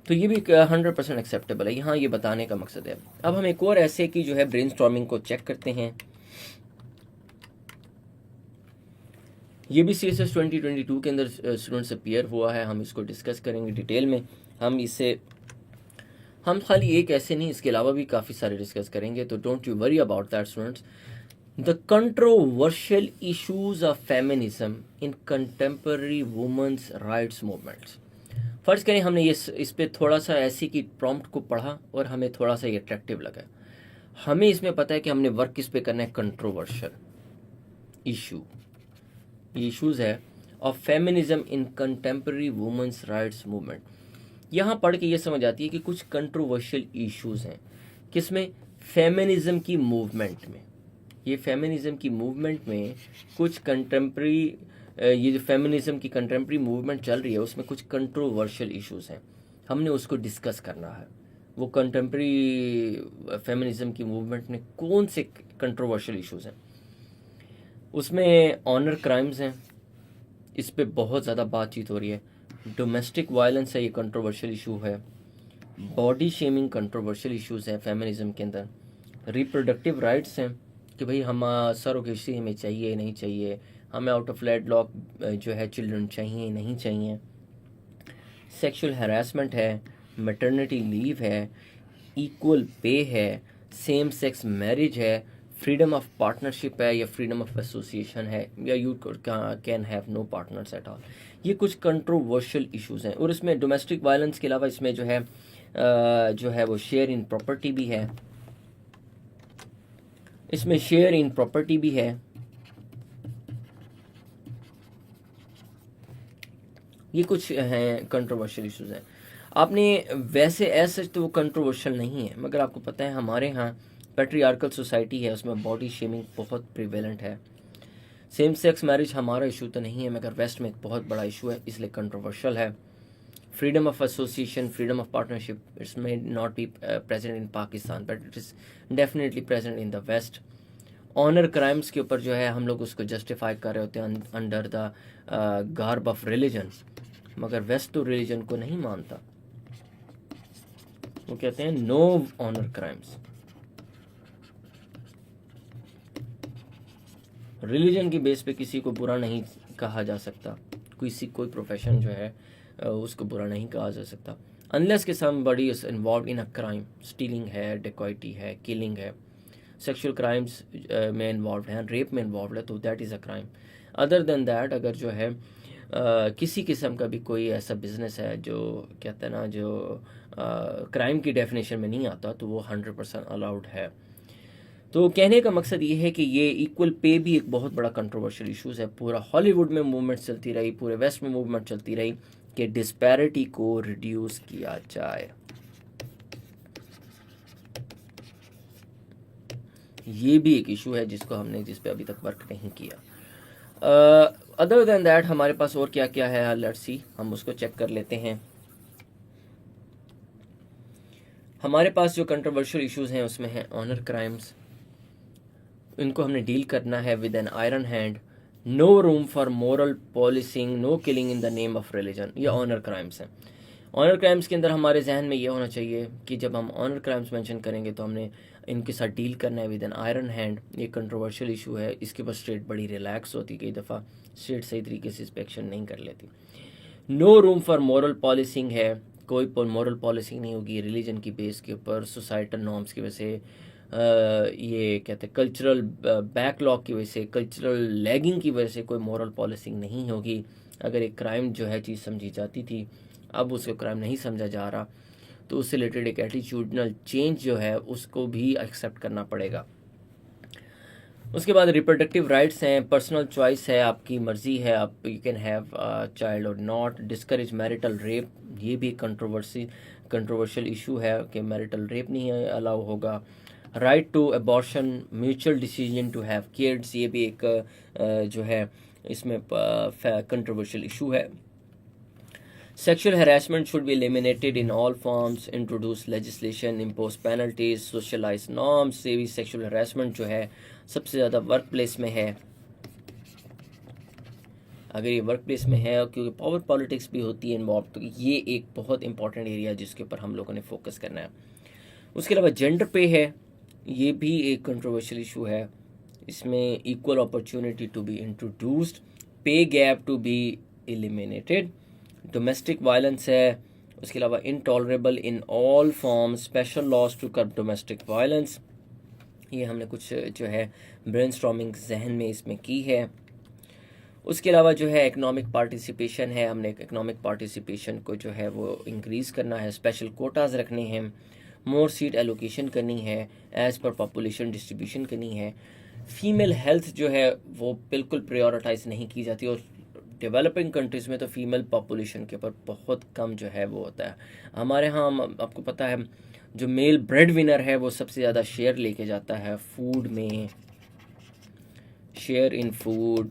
तो ये भी 100% एक्सेप्टेबल है। यहाँ ये बताने का मकसद है। अब हम एक और ऐसे की जो है ब्रेनस्टॉर्मिंग को चेक करते हैं। ये भी CSS 2022 के अंदर स्टूडेंट्स अपीयर हुआ है, हम इसको डिस्कस करेंगे डिटेल में। हम खाली एक ऐसे नहीं, इसके अलावा भी काफ़ी सारे डिस्कस करेंगे, तो don't you worry about that students. The controversial issues of feminism in contemporary women's rights movements. फ़र्ज़ करें हमने ये इस पे थोड़ा सा ऐसी की प्रॉम्प्ट को पढ़ा और हमें थोड़ा सा ये अट्रैक्टिव लगा। हमें इसमें पता है कि हमने वर्क किस पे करना है, कंट्रोवर्शियल इशूज़ है of feminism in contemporary women's rights movement. यहाँ पढ़ के ये समझ आती है कि कुछ कंट्रोवर्शियल इश्यूज़ हैं किसमें, फेमिनिज्म की मूवमेंट में। ये फेमिनिज्म की मूवमेंट में कुछ कंटेम्प्रेरी, ये जो फेमिनिज्म की कंटेम्प्रेरी मूवमेंट चल रही है उसमें कुछ कंट्रोवर्शियल इश्यूज़ हैं, हमने उसको डिस्कस करना है। वो कंटेम्प्रेरी फेमिनिज्म की मूवमेंट में कौन से कंट्रोवर्शियल इश्यूज़ हैं। उसमें ऑनर क्राइम्स हैं, इस पे बहुत ज़्यादा बातचीत हो रही है। डोमेस्टिक वायलेंस है, ये कंट्रोवर्शियल इशू है। बॉडी शेमिंग कंट्रोवर्शियल इश्यूज़ है फेमिनिज्म के अंदर। रिप्रोडक्टिव राइट्स हैं कि भाई हम सरोगेसी हमें चाहिए नहीं चाहिए, हमें आउट ऑफ वेडलॉक जो है चिल्ड्रन चाहिए नहीं चाहिए। सेक्सुअल हैरेसमेंट है, मैटरनिटी लीव है, इक्वल पे है, सेम सेक्स मैरिज है, फ्रीडम ऑफ पार्टनरशिप है या फ्रीडम ऑफ एसोसिएशन है, या you can have no partners at all. ये कुछ कंट्रोवर्शियल इश्यूज़ हैं। और इसमें डोमेस्टिक वायलेंस के अलावा इसमें जो है वो शेयर इन प्रॉपर्टी भी है, इसमें शेयर इन प्रॉपर्टी भी है। ये कुछ हैं कंट्रोवर्शियल इश्यूज़ हैं। आपने वैसे ऐसे तो वो कंट्रोवर्शियल नहीं है, मगर आपको पता है हमारे यहाँ पैट्रियार्कल सोसाइटी है, उसमें बॉडी शेमिंग बहुत प्रिवेलेंट है। सेम सेक्स मैरिज हमारा इशू तो नहीं है, मगर वेस्ट में एक बहुत बड़ा इशू है, इसलिए कंट्रोवर्शियल है। Freedom of association, freedom of partnership, it's may not be present in Pakistan but it is definitely present in the west. Honour crimes के ऊपर जो है हम लोग उसको जस्टिफाई कर रहे होते हैं under the garb of religion, मगर वेस्ट तो रिलीजन को नहीं मानता। वो कहते हैं नो ऑनर क्राइम्स। रिलीजन की बेस पे किसी को बुरा नहीं कहा जा सकता, कोई प्रोफेशन जो है उसको बुरा नहीं कहा जा सकता अनलेस कि somebody is involve in a crime. Stealing है, डिकॉइटी है, किलिंग है, सेक्सुअल क्राइम्स में इन्वॉल्व है, रेप में इन्वॉल्व है, तो that is a crime. Other than that अगर जो है किसी किस्म का भी कोई ऐसा बिजनेस है जो कहते हैं ना जो क्राइम की डेफिनेशन में नहीं आता, तो वो 100% अलाउड है। तो कहने का मकसद ये है कि ये इक्वल पे भी एक बहुत बड़ा कंट्रोवर्शियल इशूज़ है। पूरा हॉलीवुड में मूवमेंट चलती रही, पूरे वेस्ट में मूवमेंट चलती रही कि डिस्पैरिटी को रिड्यूस किया जाए। ये भी एक इशू है जिस पे अभी तक वर्क नहीं किया। अदर देन दैट हमारे पास और क्या क्या है, लेट्स सी, हम उसको चेक कर लेते हैं। हमारे पास जो कंट्रोवर्शियल इश्यूज़ हैं उसमें है ऑनर क्राइम्स, इनको हमने डील करना है with an iron hand. No room for moral policing, no killing in the name of religion, ये ऑनर क्राइम्स हैं। ऑनर क्राइम्स के अंदर हमारे जहन में ये होना चाहिए कि जब हम ऑनर क्राइम्स मेंशन करेंगे तो हमने इनके साथ डील करना है विद एन आयरन हैंड। ये कंट्रोवर्शियल इशू है, इसके ऊपर स्टेट बड़ी रिलैक्स होती, कई दफ़ा स्टेट सही तरीके से इस पर एक्शन नहीं कर लेती। No room for moral policing है, कोई मॉरल पॉलिसिंग नहीं होगी रिलीजन की बेस के ऊपर, सोसाइटल नॉर्म्स की वजह से, ये कहते हैं कल्चरल बैकलॉग की वजह से, कल्चरल लैगिंग की वजह से कोई मॉरल पॉलिसिंग नहीं होगी। अगर एक क्राइम जो है चीज़ समझी जाती थी, अब उसको क्राइम नहीं समझा जा रहा, तो उससे रिलेटेड एक एटीट्यूडनल चेंज जो है उसको भी एक्सेप्ट करना पड़ेगा। उसके बाद रिप्रोडक्टिव राइट्स हैं, पर्सनल चॉइस है, आपकी मर्ज़ी है, आप यू कैन हैव चाइल्ड और नॉट। डिस्करेज मैरिटल रेप, ये भी कंट्रोवर्शियल इशू है कि मैरिटल रेप नहीं अलाउ होगा। Right to abortion, mutual decision to have kids, ये भी एक जो है इसमें कंट्रोवर्शियल इशू है। Sexual harassment should be eliminated in all forms, introduce legislation, impose penalties, socialize norms। से भी sexual harassment जो है सबसे ज़्यादा वर्क प्लेस में है। अगर ये वर्क प्लेस में है, क्योंकि पावर पॉलिटिक्स भी होती है इन्वॉल्व, तो ये एक बहुत इंपॉर्टेंट एरिया जिसके ऊपर हम लोगों ने फोकस करना है। उसके अलावा जेंडर पे है, ये भी एक कंट्रोवर्शियल इशू है। इसमें equal opportunity to be introduced, pay gap to be eliminated. Domestic violence है, उसके अलावा intolerable in all form, special laws to curb domestic violence. ये हमने कुछ जो है ब्रेनस्टॉर्मिंग जहन में इसमें की है। उसके अलावा जो है इकोनॉमिक पार्टिसिपेशन है, हमने इकोनॉमिक पार्टिसिपेशन को जो है वो इंक्रीज़ करना है, स्पेशल कोटाज रखने हैं, मोर सीट एलोकेशन करनी है, एज़ पर पॉपुलेशन डिस्ट्रीब्यूशन करनी है। फीमेल हेल्थ जो है वो बिल्कुल प्रायोरिटाइज नहीं की जाती, और डेवलपिंग कंट्रीज़ में तो फीमेल पॉपुलेशन के ऊपर बहुत कम जो है वो होता है। हमारे यहाँ आपको पता है जो मेल ब्रेड विनर है वो सबसे ज़्यादा शेयर लेके जाता है फूड में, share in food,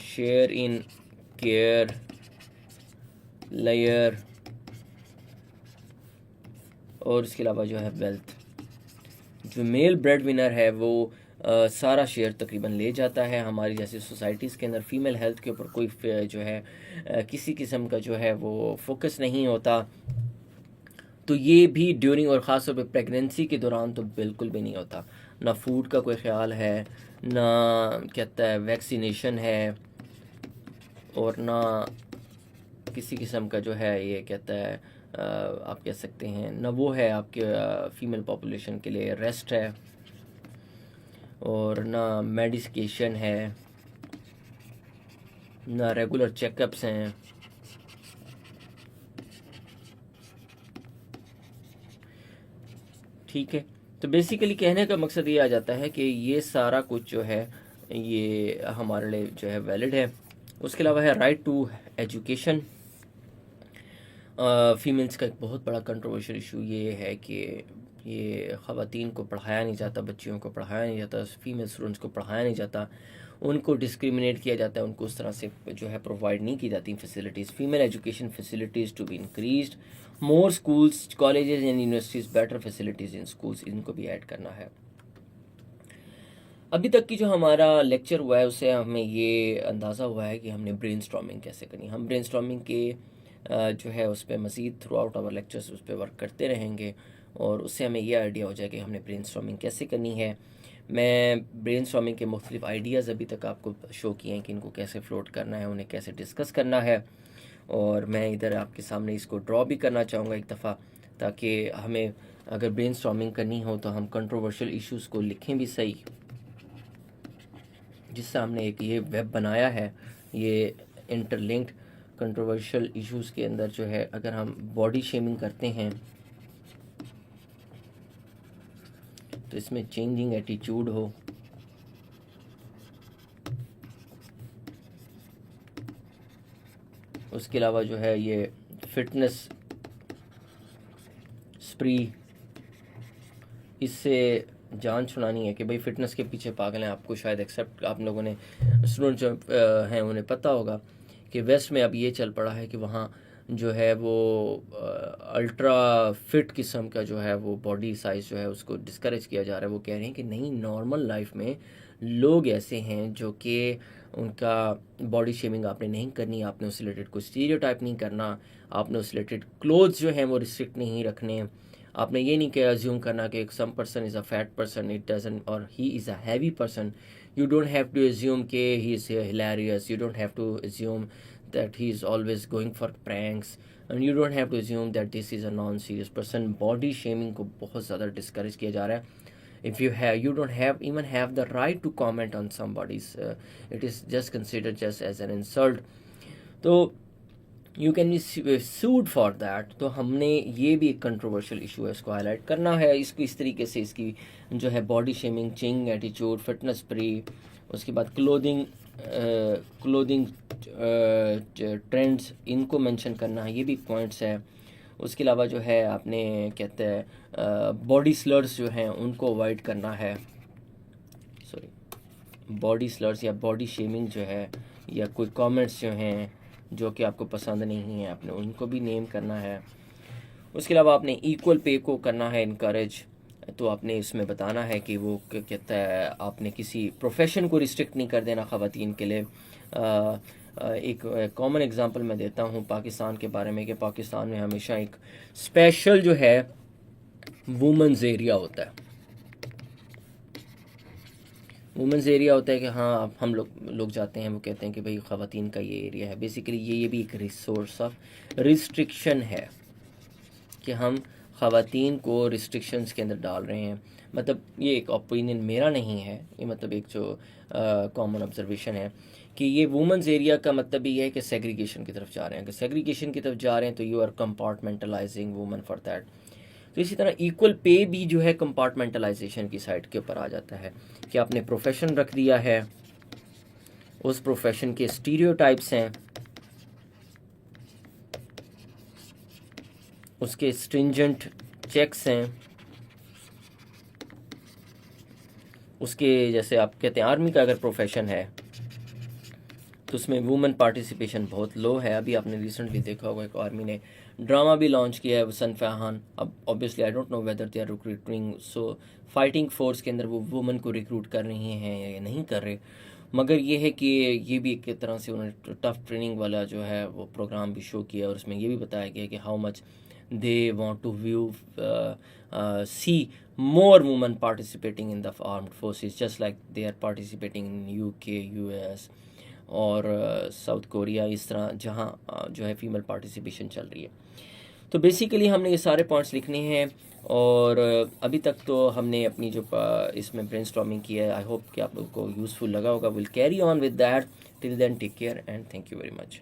share in care, layer, और इसके अलावा जो है वेल्थ। जो मेल ब्रेड विनर है वो सारा शेयर तकरीबन ले जाता है। हमारी जैसी सोसाइटीज़ के अंदर फीमेल हेल्थ के ऊपर कोई जो है किसी किस्म का जो है वो फोकस नहीं होता। तो ये भी ड्यूरिंग और ख़ास तौर पे प्रेगनेंसी के दौरान तो बिल्कुल भी नहीं होता। ना फूड का कोई ख्याल है, ना कहता है वैक्सीनेशन है, और ना किसी किस्म का जो है ये कहता है आप कह सकते हैं ना वो है आपके फीमेल पॉपुलेशन के लिए रेस्ट है, और ना मेडिकेशन है, ना रेगुलर चेकअप्स हैं। ठीक है, तो बेसिकली कहने का मकसद ये आ जाता है कि ये सारा कुछ जो है ये हमारे लिए जो है वैलिड है। उसके अलावा है राइट टू एजुकेशन। फीमेल्स का एक बहुत बड़ा कंट्रोवर्शियल इशू ये है कि ये ख़वातीन को पढ़ाया नहीं जाता, बच्चियों को पढ़ाया नहीं जाता, फीमेल स्टूडेंट्स को पढ़ाया नहीं जाता, उनको डिस्क्रिमिनेट किया जाता है, उनको उस तरह से जो है प्रोवाइड नहीं की जाती facilities. Female education facilities to be increased, more schools, colleges and universities, better facilities in schools, इनको भी ऐड करना है। अभी तक की जो हमारा लेक्चर हुआ है उससे हमें ये अंदाज़ा हुआ है कि हमने ब्रेनस्टॉर्मिंग कैसे करनी। हम ब्रेनस्टॉर्मिंग के जो है उस पर मज़ीद थ्रू आउट आवर लेक्चर्स उस पर वर्क करते रहेंगे, और उससे हमें ये आइडिया हो जाए कि हमने ब्रेनस्टॉर्मिंग कैसे करनी है। मैं ब्रेनस्टॉर्मिंग के मुख्तलिफ आइडियाज़ अभी तक आपको शो किए हैं कि इनको कैसे फ्लोट करना है, उन्हें कैसे डिस्कस करना है, और मैं इधर आपके सामने इसको ड्रॉ भी करना चाहूँगा एक दफ़ा, ताकि हमें अगर ब्रेनस्टॉर्मिंग करनी हो तो हम कंट्रोवर्शियल इश्यूज़ को लिखें भी सही। जिससे हमने एक ये वेब बनाया है, ये इंटरलिंक्ड कंट्रोवर्शियल इश्यूज़ के अंदर जो है अगर हम बॉडी शेमिंग करते हैं तो इसमें चेंजिंग एटीट्यूड हो, उसके अलावा जो है ये फिटनेस स्प्री, इससे जान छुड़ानी है कि भाई फिटनेस के पीछे पागल हैं। आपको शायद एक्सेप्ट आप लोगों ने स्टूडेंट जो हैं उन्हें पता होगा कि वेस्ट में अब ये चल पड़ा है कि वहाँ जो है वो अल्ट्रा फिट किस्म का जो है वो बॉडी साइज़ जो है उसको डिस्करेज किया जा रहा है। वो कह रहे हैं कि नहीं, नॉर्मल लाइफ में लोग ऐसे हैं जो कि उनका बॉडी शेमिंग आपने नहीं करनी, आपने उससे रिलेटेड कोई स्टीरियोटाइप नहीं करना, आपने उससे रिलेटेड क्लोथ्स जो हैं वो रिस्ट्रिक्ट नहीं रखने, आपने ये नहीं क्या अज्यूम करना कि some person is a fat person, it doesn't, और he is a heavy person. You don't have to assume कि he is hilarious. You don't have to assume that he is always going for pranks. And you don't have to assume that this is a non-serious person. Body shaming को बहुत ज़्यादा discourage किया जा रहा है. If you have, you don't have even have the right to comment on somebody's. It is just considered just as an insult. तो you can B sued for that. तो हमने ये भी एक कंट्रोवर्शियल इशू है, इसको हाईलाइट करना है। इसको इस तरीके से इसकी जो है बॉडी शेमिंग, चिंग एटीट्यूड, फिटनेस प्री, उसके बाद क्लोथिंग ट्रेंड्स, इनको मेंशन करना है, ये भी पॉइंट्स है। उसके अलावा जो है आपने कहते हैं बॉडी स्लर्स जो हैं उनको अवॉइड करना है। सॉरी, बॉडी स्लर्स या बॉडी शेमिंग जो है, या कोई कमेंट्स जो हैं जो कि आपको पसंद नहीं है, आपने उनको भी नेम करना है। उसके अलावा आपने इक्वल पे को करना है इनकरेज। तो आपने इसमें बताना है कि वो कहता है आपने किसी प्रोफेशन को रिस्ट्रिक्ट नहीं कर देना ख़वातीन के लिए। एक कॉमन एग्जांपल मैं देता हूँ पाकिस्तान के बारे में कि पाकिस्तान में हमेशा एक स्पेशल जो है वुमेंस एरिया होता है। वुमेंस एरिया होता है कि हाँ हम लोग जाते हैं, वो कहते हैं कि भाई ख़वातीन का ये एरिया है। बेसिकली ये भी एक रिसोर्स ऑफ रिस्ट्रिक्शन है कि हम ख़वातीन को रिस्ट्रिक्शंस के अंदर डाल रहे हैं। मतलब ये एक ओपिनियन मेरा नहीं है, ये मतलब एक जो कॉमन ऑब्जर्वेशन है कि ये वुमेंस एरिया का मतलब ये है कि सेग्रीगेशन की तरफ जा रहे हैं। अगर सेग्रीगेशन की तरफ जा रहे हैं तो you are compartmentalising women for that. तो इसी तरह इक्वल पे भी जो है कंपार्टमेंटलाइजेशन की साइड के ऊपर आ जाता है कि आपने प्रोफेशन रख दिया है, उस प्रोफेशन के स्टीरियोटाइप्स हैं, उसके स्ट्रिंजेंट चेक्स हैं, उसके जैसे आप कहते हैं आर्मी का अगर प्रोफेशन है तो उसमें वुमेन पार्टिसिपेशन बहुत लो है। अभी आपने रिसेंटली देखा होगा एक आर्मी ने ड्रामा भी लॉन्च किया है सन फहान। अब obviously I don't know whether they are recruiting so fighting force के अंदर वो वुमेन को रिक्रूट कर रही हैं या नहीं कर रहे, मगर ये है कि ये भी एक तरह से उन्होंने टफ ट्रेनिंग वाला जो है वो प्रोग्राम भी शो किया और उसमें ये भी बताया गया कि how much they want to view see more women participating in the armed forces just like they are participating in UK, US और साउथ कोरिया, इस तरह जहाँ जो है फीमेल पार्टिसिपेशन चल रही है। तो बेसिकली हमने ये सारे पॉइंट्स लिखने हैं और अभी तक तो हमने अपनी जो इसमें ब्रेनस्टॉर्मिंग की है। आई होप कि आप लोगों को यूज़फुल लगा होगा। Will carry on with that. Till then take care and thank you very much.